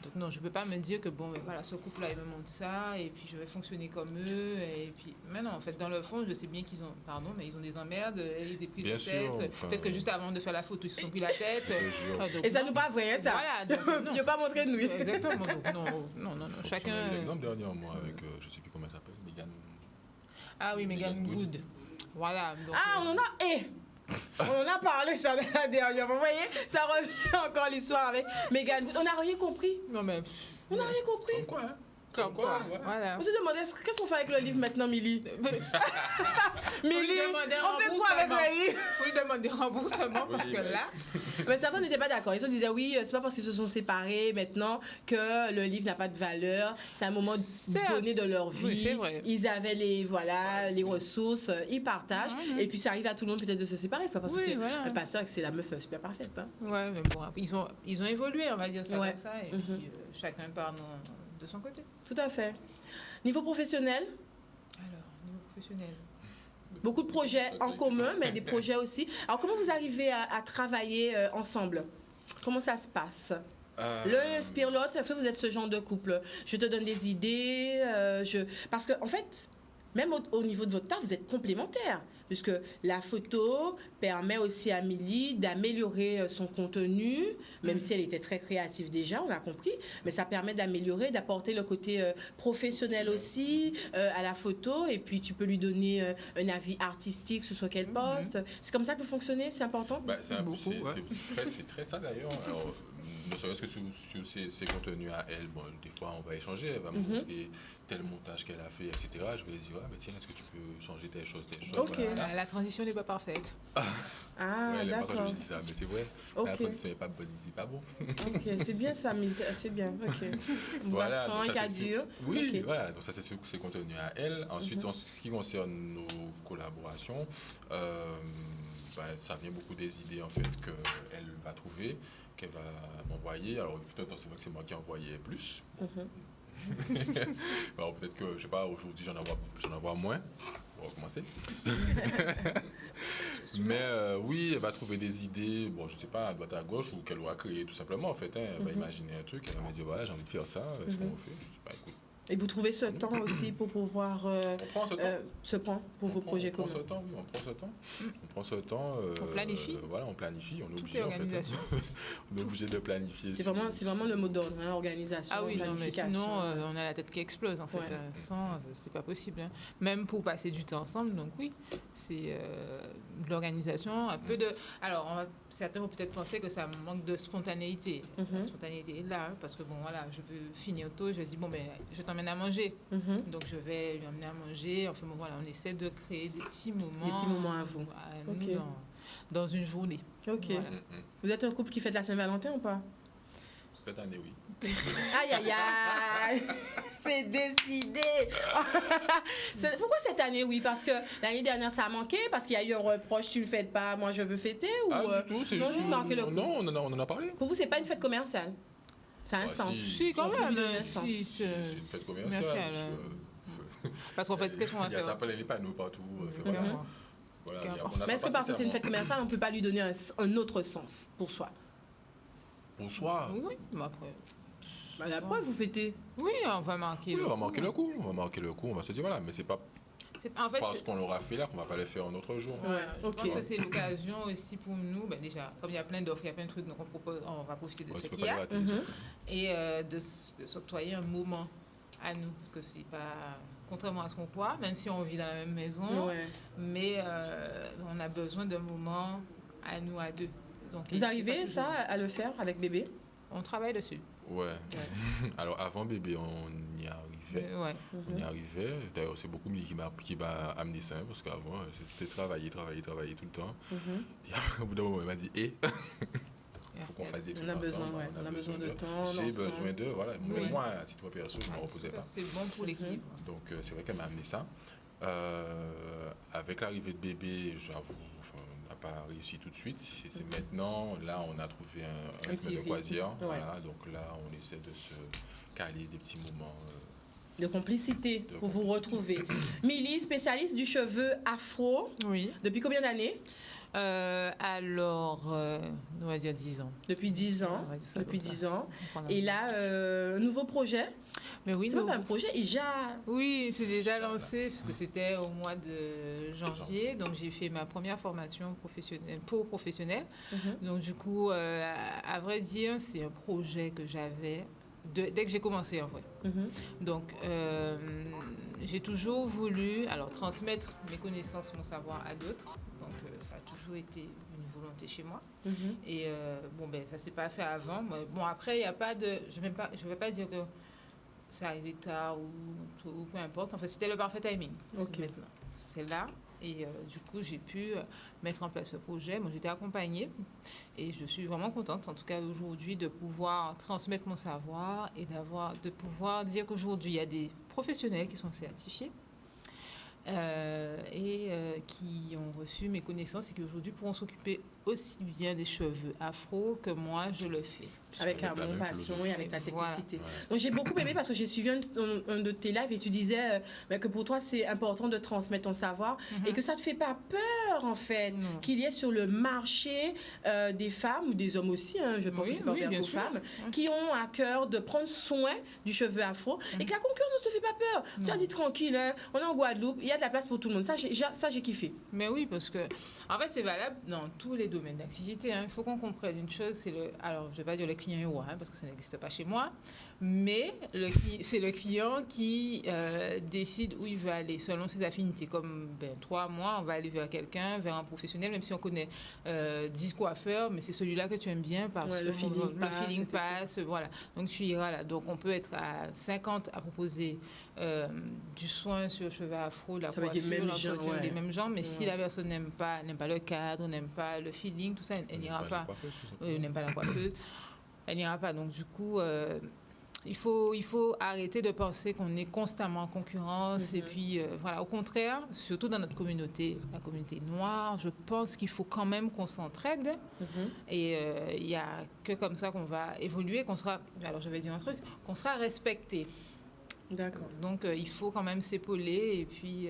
donc non, je ne peux pas me dire que bon, mais voilà, ce couple-là, il me montre ça, et puis je vais fonctionner comme eux, et puis... Mais non, en fait, dans le fond, je sais bien qu'ils ont... Pardon, mais ils ont des emmerdes, et des prises Bien de tête. sûr, enfin, Peut-être que juste avant de faire la photo, ils se sont pris la tête. Je te jure. Ah, donc, Et ça non. nous pas vrai, ça? Voilà, donc, non. Il ne pas montrer de nous. Exactement, donc non. On a Chacun... eu l'exemple dernièrement avec, je ne sais plus comment elle s'appelle, Megan. Ah oui, Megan Megan Good. Good. Voilà. Donc, Ah, on en a... on en a parlé ça la dernière fois. Vous voyez, ça revient encore l'histoire avec Megan Good. On n'a rien compris. Non, mais... On n'a rien compris. Comme quoi, hein? Comme quoi, voilà. voilà. On se demandait qu'est-ce qu'on fait avec le livre maintenant, Milly? Milly, demander un on fait quoi avec remboursement. le livre? Il faut lui demander remboursement parce Oui, que mais- là... Mais certains n'étaient pas d'accord. Ils se disaient oui, c'est pas parce qu'ils se sont séparés maintenant que le livre n'a pas de valeur. C'est un moment Certes. donné de leur vie. Oui, c'est vrai. Ils avaient les ressources, ils partagent. Et puis ça arrive à tout le monde peut-être de se séparer. C'est pas parce que Oui, c'est voilà. un pasteur que c'est la meuf super parfaite. Hein. Ouais, mais bon, après, ils ont évolué, on va dire ça Ouais. comme ça, et Mhm. puis chacun part de son côté. Tout à fait. Niveau professionnel, Alors, niveau professionnel. beaucoup de projets en commun, mais des projets aussi. Alors comment vous arrivez à travailler ensemble? Comment ça se passe? L'un inspire l'autre. Est-ce que vous êtes ce genre de couple? Je te donne des idées. Parce que en fait, même au niveau de votre taf, vous êtes complémentaires. Puisque la photo permet aussi à Milly d'améliorer son contenu, même si elle était très créative déjà, on a compris. Mais ça permet d'améliorer, d'apporter le côté professionnel aussi à la photo. Et puis tu peux lui donner un avis artistique sur ce qu'elle poste. C'est comme ça que vous fonctionnez? C'est important? Bah, c'est Beaucoup, ouais. c'est très ça d'ailleurs. Alors, ne serait-ce que sur ses contenus à elle, bon, des fois on va échanger, elle va me montrer tel montage qu'elle a fait, etc. Je vais lui dire, mais tiens, est-ce que tu peux changer telle chose, telle chose? Ok. Voilà. La transition n'est pas parfaite. Ah, Ouais, elle aime pas quand je d'accord. lui dis ça, mais c'est vrai. Ok. La transition n'est pas bonne, c'est pas bon. Ok, c'est bien ça, Milly. C'est bien. Ok. Voilà, donc Franck, ça, c'est adieu. Oui, Ok. voilà, donc ça c'est ses contenus à elle. Ensuite, en ce qui concerne nos collaborations, ça vient beaucoup des idées en fait qu'elle va trouver, qu'elle va m'envoyer. Alors, c'est vrai que c'est moi qui envoyais plus. Mhm. Alors peut-être que, je sais pas, aujourd'hui j'en vois moins. On va recommencer. Mais oui, elle va trouver des idées, bon, je sais pas, à droite à gauche, ou qu'elle va créer tout simplement, en fait. Hein. Elle va imaginer un truc, elle va me dire, voilà, j'ai envie de faire ça, est-ce qu'on le fait? Je sais pas, écoute. Et vous trouvez ce temps aussi pour pouvoir On prend ce temps. ce temps pour vos projets communs? On prend ce temps, oui, on prend ce temps. On prend ce temps. On planifie. Voilà, on planifie, on est Toutes obligé les en fait. organisations. On est obligé de planifier. C'est vraiment le mot d'ordre, hein, organisation, Ah oui, non, mais planification. sinon, on a la tête qui explose, en fait. Ouais. Sans, c'est pas possible. Hein. Même pour passer du temps ensemble, donc oui, c'est de l'organisation, un peu de... Alors, certains vont peut-être penser que ça manque de spontanéité. La spontanéité est là, hein, parce que bon, voilà, je veux finir tôt, je dis, bon, ben, je t'emmène à manger. Donc, je vais lui emmener à manger. Enfin, bon, voilà, on essaie de créer des petits moments. Des petits moments à vous. Nous, Ok. dans une journée. Ok. Voilà. Vous êtes un couple qui fait de la Saint-Valentin ou pas? Cette année, oui. Aïe, aïe, aïe! C'est décidé! Pourquoi cette année, oui? Parce que l'année dernière, ça a manqué? Parce qu'il y a eu un reproche, tu ne le fêtes pas, moi je veux fêter? Ou, Ah, du tout, c'est non, juste marquer le coup. Non, on en a parlé. Pour vous, c'est pas une fête commerciale? Ça a un Ah, sens. Si, quand On même. peut lui donner un sens. C'est une fête commerciale. Commerciale, parce qu'en fait, qu'est-ce qu'on va Il y a faire? ça appelle les panneaux partout. Voilà, voilà, on a Mais est-ce pas que parce que c'est une spécialement- fête commerciale, on ne peut pas lui donner un autre sens pour soi? Bonsoir. Oui, mais après... Bah, la preuve, vous fêtez. Oui, on va marquer Oui, le on va coup. marquer le coup. On va marquer le coup. On va se dire, voilà, mais c'est pas En fait, parce qu'on l'aura fait là qu'on va pas le faire un autre jour. ouais, je ok. pense que c'est l'occasion aussi pour nous, ben déjà, comme il y a plein d'offres, il y a plein de trucs, donc on va profiter de Ouais, ce tu peux qu'il y pas a le rater. et de s'octroyer un moment à nous, parce que c'est pas, contrairement à ce qu'on croit, même si on vit dans la même maison, Ouais. mais on a besoin d'un moment à nous à deux. Donc, Vous arrivez, ça, à le faire avec bébé? On travaille dessus. Ouais. Alors avant bébé, on y arrivait. Ouais. On y arrivait. D'ailleurs, c'est beaucoup Milly qui m'a amené ça, parce qu'avant, c'était travailler tout le temps. Et après, au bout d'un moment, il m'a dit, il faut qu'on fasse des trucs On a besoin, ensemble, ouais. On a besoin de temps. J'ai ensemble. besoin d'eux, voilà. Oui. Même moi, à titre perso, je ne me reposais pas. C'est bon pour l'équilibre. Donc, c'est vrai qu'elle m'a amené ça. Avec l'arrivée de bébé, j'avoue, on n'a pas réussi tout de suite. Et c'est maintenant, là, on a trouvé un petit rythme de rythme. croisière. Ouais. Voilà, donc là, on essaie de se caler des petits moments. De complicité De pour vous complicité. retrouver. Milly, spécialiste du cheveu afro. Oui. Depuis combien d'années? Alors, on va dire 10 ans. Depuis 10 ans. On va dire ça Depuis comme ça. 10 ans. Voilà. Et là, nouveau projet. Mais oui, C'est nous- pas un projet, Oui, c'est déjà lancé puisque c'était au mois de janvier. Donc j'ai fait ma première formation professionnelle pour professionnels. Donc du coup, à vrai dire, c'est un projet que j'avais dès que j'ai commencé en vrai. Donc j'ai toujours voulu transmettre mes connaissances, mon savoir à d'autres. Donc ça a toujours été une volonté chez moi. Et bon ben ça s'est pas fait avant. Mais bon après il y a pas de, je vais pas dire que c'est arrivé tard ou peu importe. Enfin, c'était le parfait timing. Ok. Maintenant, c'est là. Et du coup, j'ai pu mettre en place ce projet. Moi, j'étais accompagnée et je suis vraiment contente, en tout cas aujourd'hui, de pouvoir transmettre mon savoir et de pouvoir dire qu'aujourd'hui, il y a des professionnels qui sont certifiés qui ont reçu mes connaissances et qui aujourd'hui pourront s'occuper aussi bien des cheveux afro que moi, je le fais. Avec Avec la amour, même passion et avec ta Voilà. technicité. Ouais. Donc j'ai beaucoup aimé parce que j'ai suivi un de tes lives et tu disais que pour toi c'est important de transmettre ton savoir et que ça te fait pas peur en fait Non. qu'il y ait sur le marché des femmes ou des hommes aussi, hein, je pense Oui, que c'est pas oui, ouvert bien aux sûr. femmes, Ouais. qui ont à cœur de prendre soin du cheveu afro et que la concurrence ne te fait pas peur. Tu as dit tranquille, hein, on est en Guadeloupe, il y a de la place pour tout le monde. Ça j'ai kiffé. Mais oui, parce que, en fait, c'est valable dans tous les domaines d'activité. Hein. Il faut qu'on comprenne une chose, alors, je ne vais pas dire le client est roi, hein, parce que ça n'existe pas chez moi, mais c'est le client qui décide où il veut aller, selon ses affinités. Comme, toi, moi, on va aller vers quelqu'un, vers un professionnel, même si on connaît 10 coiffeurs, mais c'est celui-là que tu aimes bien parce Ouais, que le feeling passe, voilà. Donc, tu iras là. Donc, on peut être à 50 à proposer du soin sur cheveux afro, la Avec les coiffure, mêmes gens, l'entretien, ouais. les mêmes gens, mais si Ouais. la personne n'aime pas le cadre, n'aime pas le feeling, tout ça, elle n'ira pas. N'aime pas la coiffeuse, elle n'ira pas. Donc du coup, il faut arrêter de penser qu'on est constamment en concurrence. Et puis voilà, au contraire, surtout dans notre communauté, la communauté noire, je pense qu'il faut quand même qu'on s'entraide. Et il n'y a que comme ça qu'on va évoluer, alors je vais dire un truc, qu'on sera respecté. D'accord. Donc, il faut quand même s'épauler et puis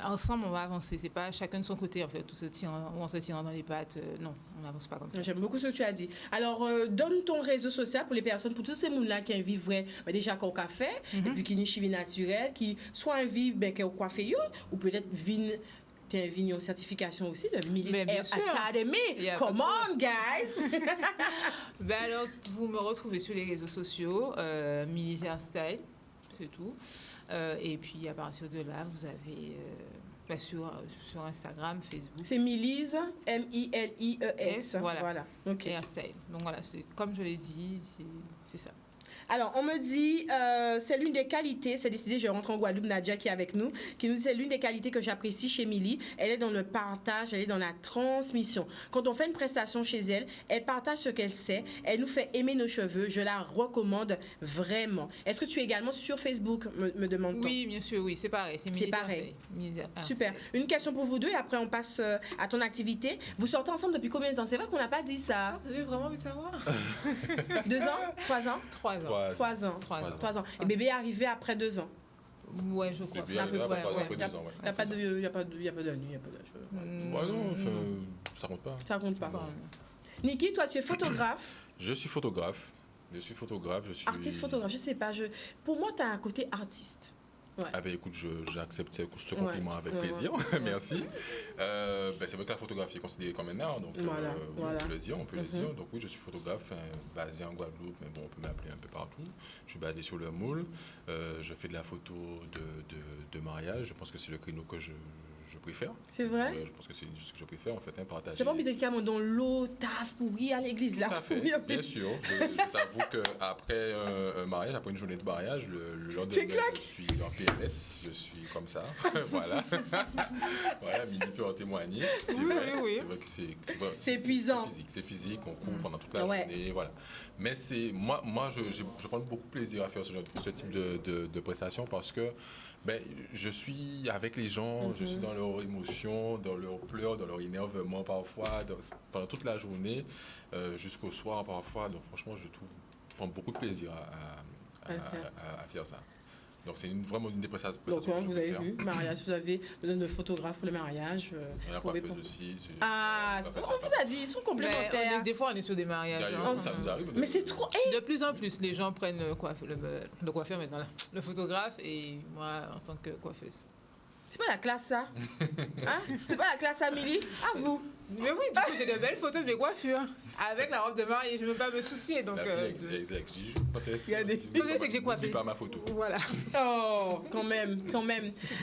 ensemble, on va avancer. C'est pas chacun de son côté, en fait, tout se tirant, ou on se tirant dans les pattes. Non, on n'avance pas comme ça. J'aime beaucoup ce que tu as dit. Alors, donne ton réseau social pour les personnes, pour tous ces gens-là qui vivent déjà qu'on café, et puis qui n'y chivent naturel, qui soit un vie qui ont coiffé, ou peut-être vigne. Tu as une certification aussi de Milice Academy. Come on, guys! Alors, vous me retrouvez sur les réseaux sociaux, Milice Style, c'est tout. Et puis, à partir de là, vous avez sur Instagram, Facebook. C'est Milice, M-I-L-I-E-S. Voilà. Okay. Et Style. Donc voilà, comme je l'ai dit, c'est ça. Alors, on me dit, c'est l'une des qualités, c'est décidé, je rentre en Guadeloupe, Nadia qui est avec nous, qui nous dit c'est l'une des qualités que j'apprécie chez Milly. Elle est dans le partage, elle est dans la transmission. Quand on fait une prestation chez elle, elle partage ce qu'elle sait, elle nous fait aimer nos cheveux, je la recommande vraiment. Est-ce que tu es également sur Facebook, me demande-t-on? Oui, bien sûr, oui, c'est pareil. C'est pareil. Super. Une question pour vous deux et après on passe à ton activité. Vous sortez ensemble depuis combien de temps? C'est vrai qu'on n'a pas dit ça. Vous avez vraiment envie de savoir? 2 ans? 3 ans? 3 ans. 3 ans. 3 ans. Et bébé est arrivé après 2 ans. Ouais, je crois. Bébé arrivé après 2 ans, Il n'y a pas d'année, il n'y a pas d'âge. Non, ça compte pas. Ça compte pas. Niki, toi, tu es photographe. Je suis photographe. Artiste photographe, je sais pas. Pour moi, tu as un côté artiste. Ouais. Ah ben écoute, j'accepte ce compliment avec plaisir, merci. C'est vrai que la photographie est considérée comme un art, donc on peut le dire. Donc oui, je suis photographe basé en Guadeloupe, mais bon, on peut m'appeler un peu partout. Je suis basé sur le Moule, je fais de la photo de mariage, je pense que c'est le créneau que je préfère. C'est vrai? Je pense que c'est ce que je préfère en fait, partager. J'ai pas envie d'être comme dans l'eau, taf, pourri à l'église là. Tout à fait, bien sûr. Je t'avoue qu'après un mariage, après une journée de mariage, le lendemain, je suis en PLS, je suis comme ça. Voilà. Voilà, Milly peut en témoigner. C'est vrai que c'est épuisant. C'est physique, on court pendant toute la journée, voilà. Mais moi je prends beaucoup de plaisir à faire ce type de prestations parce que je suis avec les gens, je suis dans leurs émotions, dans leurs pleurs, dans leur énervement parfois, pendant toute la journée, jusqu'au soir parfois. Donc franchement, je prends beaucoup de plaisir à faire ça. Donc c'est vraiment une des prestations. Donc vous avez vu, mariage, vous avez besoin de photographes pour le mariage. La coiffeuse aussi. On vous a dit, ils sont complémentaires. Des fois on est sur des mariages. Ça nous arrive. Mais c'est trop. De plus en plus, les gens prennent le coiffeur maintenant, le photographe et moi en tant que coiffeuse. C'est pas la classe ça? Hein? C'est pas la classe Amélie? À vous. Mais oui, du coup j'ai de belles photos de mes coiffures. Avec la robe de mariée, je ne veux pas me soucier. Donc, il y a des filles que j'ai coiffé. Pas ma photo. Voilà. Oh, quand même.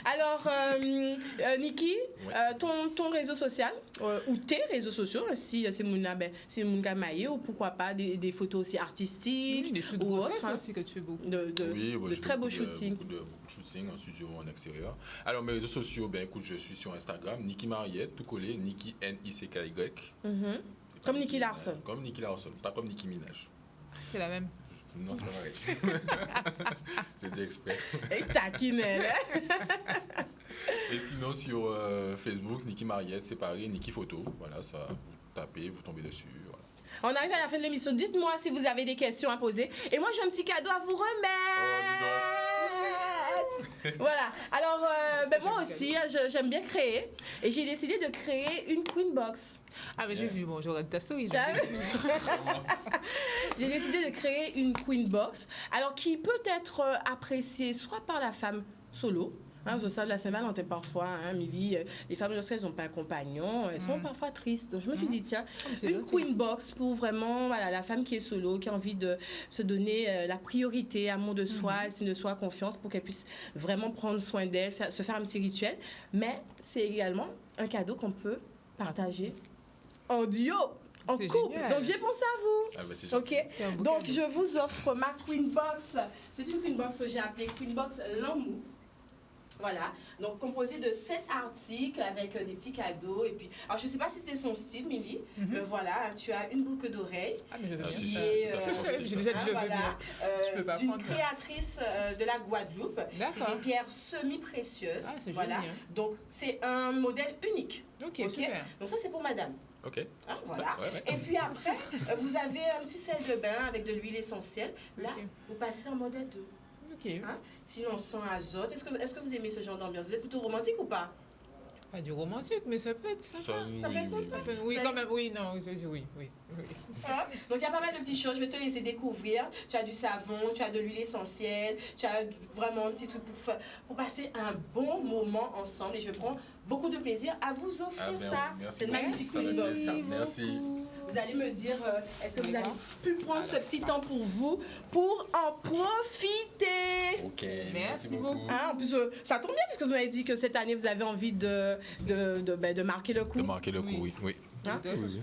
Alors, Niki, ton réseau social, ou tes réseaux sociaux, si c'est Mouna Maillé, ou pourquoi pas des photos aussi artistiques. Oui, des shoots de grossesse aussi que tu fais beaucoup. De très beaux shootings. Beaucoup de shootings en studio, en extérieur. Alors, mes réseaux sociaux, écoute, je suis sur Instagram, Niki Mariette, tout collé, Niki N-I-C-K-Y. Comme Nicky Larson. Comme Nicky Larson, pas comme Nicki Minaj. C'est la même. Non, c'est pas pareil. Je les ai exprès. Et taquine, Et sinon, sur Facebook, Niki Mariette, c'est pareil, Niki Photo. Voilà, ça, vous tapez, vous tombez dessus. Voilà. On arrive à la fin de l'émission. Dites-moi si vous avez des questions à poser. Et moi, j'ai un petit cadeau à vous remettre. Voilà. Alors, moi aussi, j'aime bien créer. Et j'ai décidé de créer une Queen Box. Ah, mais j'ai vu, je regarde ta story. J'ai décidé de créer une Queen Box. Alors, qui peut être appréciée soit par la femme solo. Au sein de la Saint-Valentin, parfois, Milly, les femmes, lorsqu'elles n'ont pas un compagnon, elles sont parfois tristes. Donc, je me suis dit, tiens, une Queen Box pour vraiment la femme qui est solo, qui a envie de se donner la priorité, amour de soi, estime de soi, confiance, pour qu'elle puisse vraiment prendre soin d'elle, se faire un petit rituel. Mais c'est également un cadeau qu'on peut partager en duo. En couple. Génial. Donc j'ai pensé à vous. C'est ok. Donc je vous offre ma Queen Box. C'est une Queen Box que j'ai appelée Queen Box L'amour. Voilà, donc composé de 7 articles avec des petits cadeaux. Et puis, alors je ne sais pas si c'était son style, Milly. Voilà, tu as une boucle d'oreille. Ah, mais je veux bien. J'ai déjà dit je veux bien. D'une créatrice de la Guadeloupe. C'est des pierres semi-précieuses. Ah, voilà, joli, hein. Donc c'est un modèle unique. Ok, super. Donc ça c'est pour madame. Ok. Voilà. Ouais. Et puis après, vous avez un petit sel de bain avec de l'huile essentielle. Là, vous passez en modèle 2. Ok. Hein? Sinon, sans azote. Est-ce que vous aimez ce genre d'ambiance? Vous êtes plutôt romantique ou pas? Pas du romantique, mais ça peut être sympa. Ça peut être sympa. Oui, quand même, oui, non, oui. Hein? Donc il y a pas mal de petites choses, je vais te laisser découvrir. Tu as du savon, tu as de l'huile essentielle, tu as vraiment un petit truc pour passer un bon moment ensemble. Et je prends beaucoup de plaisir à vous offrir ça. C'est une magnifique Queen Box. Merci. Vous allez me dire, est-ce que vous avez pu prendre ce petit temps pour vous, pour en profiter? Ok, Merci beaucoup. Hein, en plus, ça tombe bien puisque vous m'avez dit que cette année vous avez envie de marquer le coup. De marquer le coup, oui. Hein?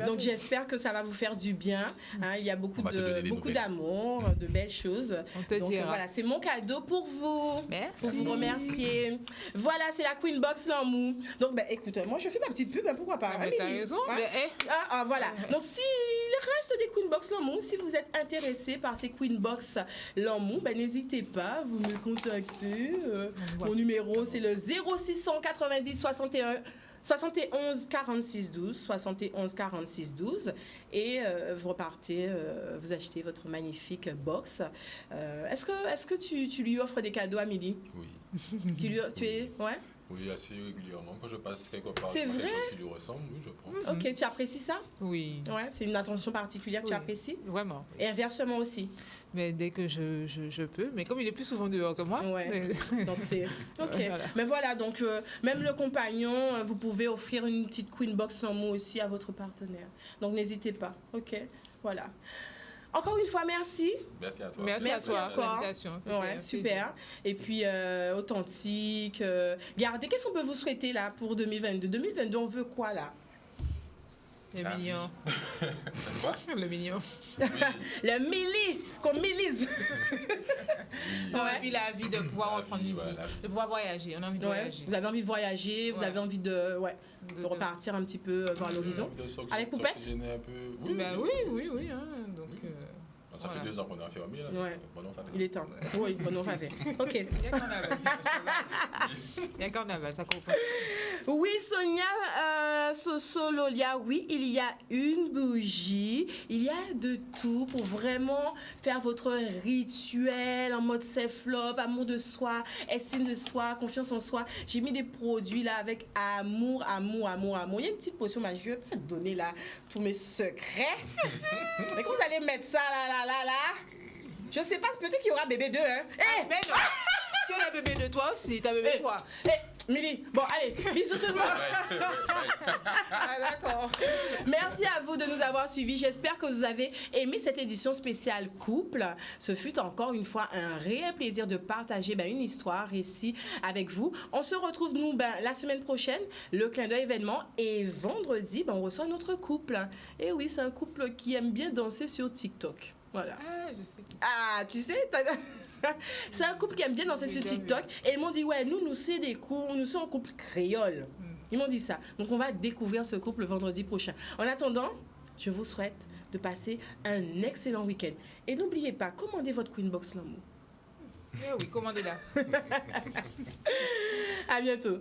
Donc j'espère que ça va vous faire du bien. Hein? Il y a beaucoup d'amour, de belles choses. Donc voilà, c'est mon cadeau pour vous. Merci. Pour vous remercier. Voilà, c'est la Queen Box Lamour. Donc écoute, moi je fais ma petite pub, pourquoi pas. Mais t'as raison. Hein? Voilà. Donc s'il reste des Queen Box Lamour, si vous êtes intéressé par ces Queen Box Lamour, n'hésitez pas, vous me contactez. Mon numéro c'est le 0690 71 46 12 71 46 12 et vous repartez, vous achetez votre magnifique box. Est-ce que tu lui offres des cadeaux, Amélie? Oui. Ouais? Oui, assez régulièrement. Quand je passe quelque part, c'est vrai? quelque chose qui lui ressemble, oui, je prends. Ok, tu apprécies ça? Oui. Ouais, c'est une attention particulière que tu apprécies? Vraiment. Et inversement aussi? Mais dès que je peux, mais comme il est plus souvent dehors que moi. Ouais. Donc c'est ok. Voilà. Mais voilà, donc même le compagnon, vous pouvez offrir une petite Queen Box en mots aussi à votre partenaire. Donc n'hésitez pas. Ok. Voilà. Encore une fois, merci. Merci à toi. Merci à toi encore. pour l'invitation. Ouais, super. Et puis authentique. Gardez. Qu'est-ce qu'on peut vous souhaiter là pour 2022? 2022, on veut quoi là? Le mignon. Ça te va? Le mignon. Oui. Le milli, qu'on millise. Et puis la vie de pouvoir reprendre une vie, de pouvoir voyager. On a envie de voyager. Vous avez envie de voyager, vous avez envie de repartir un petit peu voir l'horizon. Avec Poupette? Oui. Hein, donc, ça fait 2 ans qu'on est enfermé là. Ouais. Bon, il est temps. Oui, bon, on va faire. Ok. Il y a carnaval. Il y a carnaval, ça comprend. Oui, Sonia Sosololia, oui, il y a une bougie. Il y a de tout pour vraiment faire votre rituel en mode self-love, amour de soi, estime de soi, confiance en soi. J'ai mis des produits là avec amour. Il y a une petite potion magique. Je vais pas te donner là tous mes secrets. Mais quand vous allez mettre ça là, je sais pas, peut-être qu'il y aura bébé 2. Hein. Mais non. Si on a bébé de toi aussi, t'as bébé de toi. Milly, bon allez, bisous tout le monde. Ah d'accord. Merci à vous de nous avoir suivis. J'espère que vous avez aimé cette édition spéciale couple. Ce fut encore une fois un réel plaisir de partager une histoire ici avec vous. On se retrouve nous la semaine prochaine, le clin d'œil événement, et vendredi on reçoit notre couple. Et oui, c'est un couple qui aime bien danser sur TikTok. Voilà. Ah, je sais. Ah, tu sais, c'est un couple qui aime bien danser sur TikTok. Et ils m'ont dit, ouais, nous sommes un couple créole. Ils m'ont dit ça. Donc, on va découvrir ce couple le vendredi prochain. En attendant, je vous souhaite de passer un excellent week-end. Et n'oubliez pas, commandez votre Queen Box Lamour. Oui, commandez-la. À bientôt.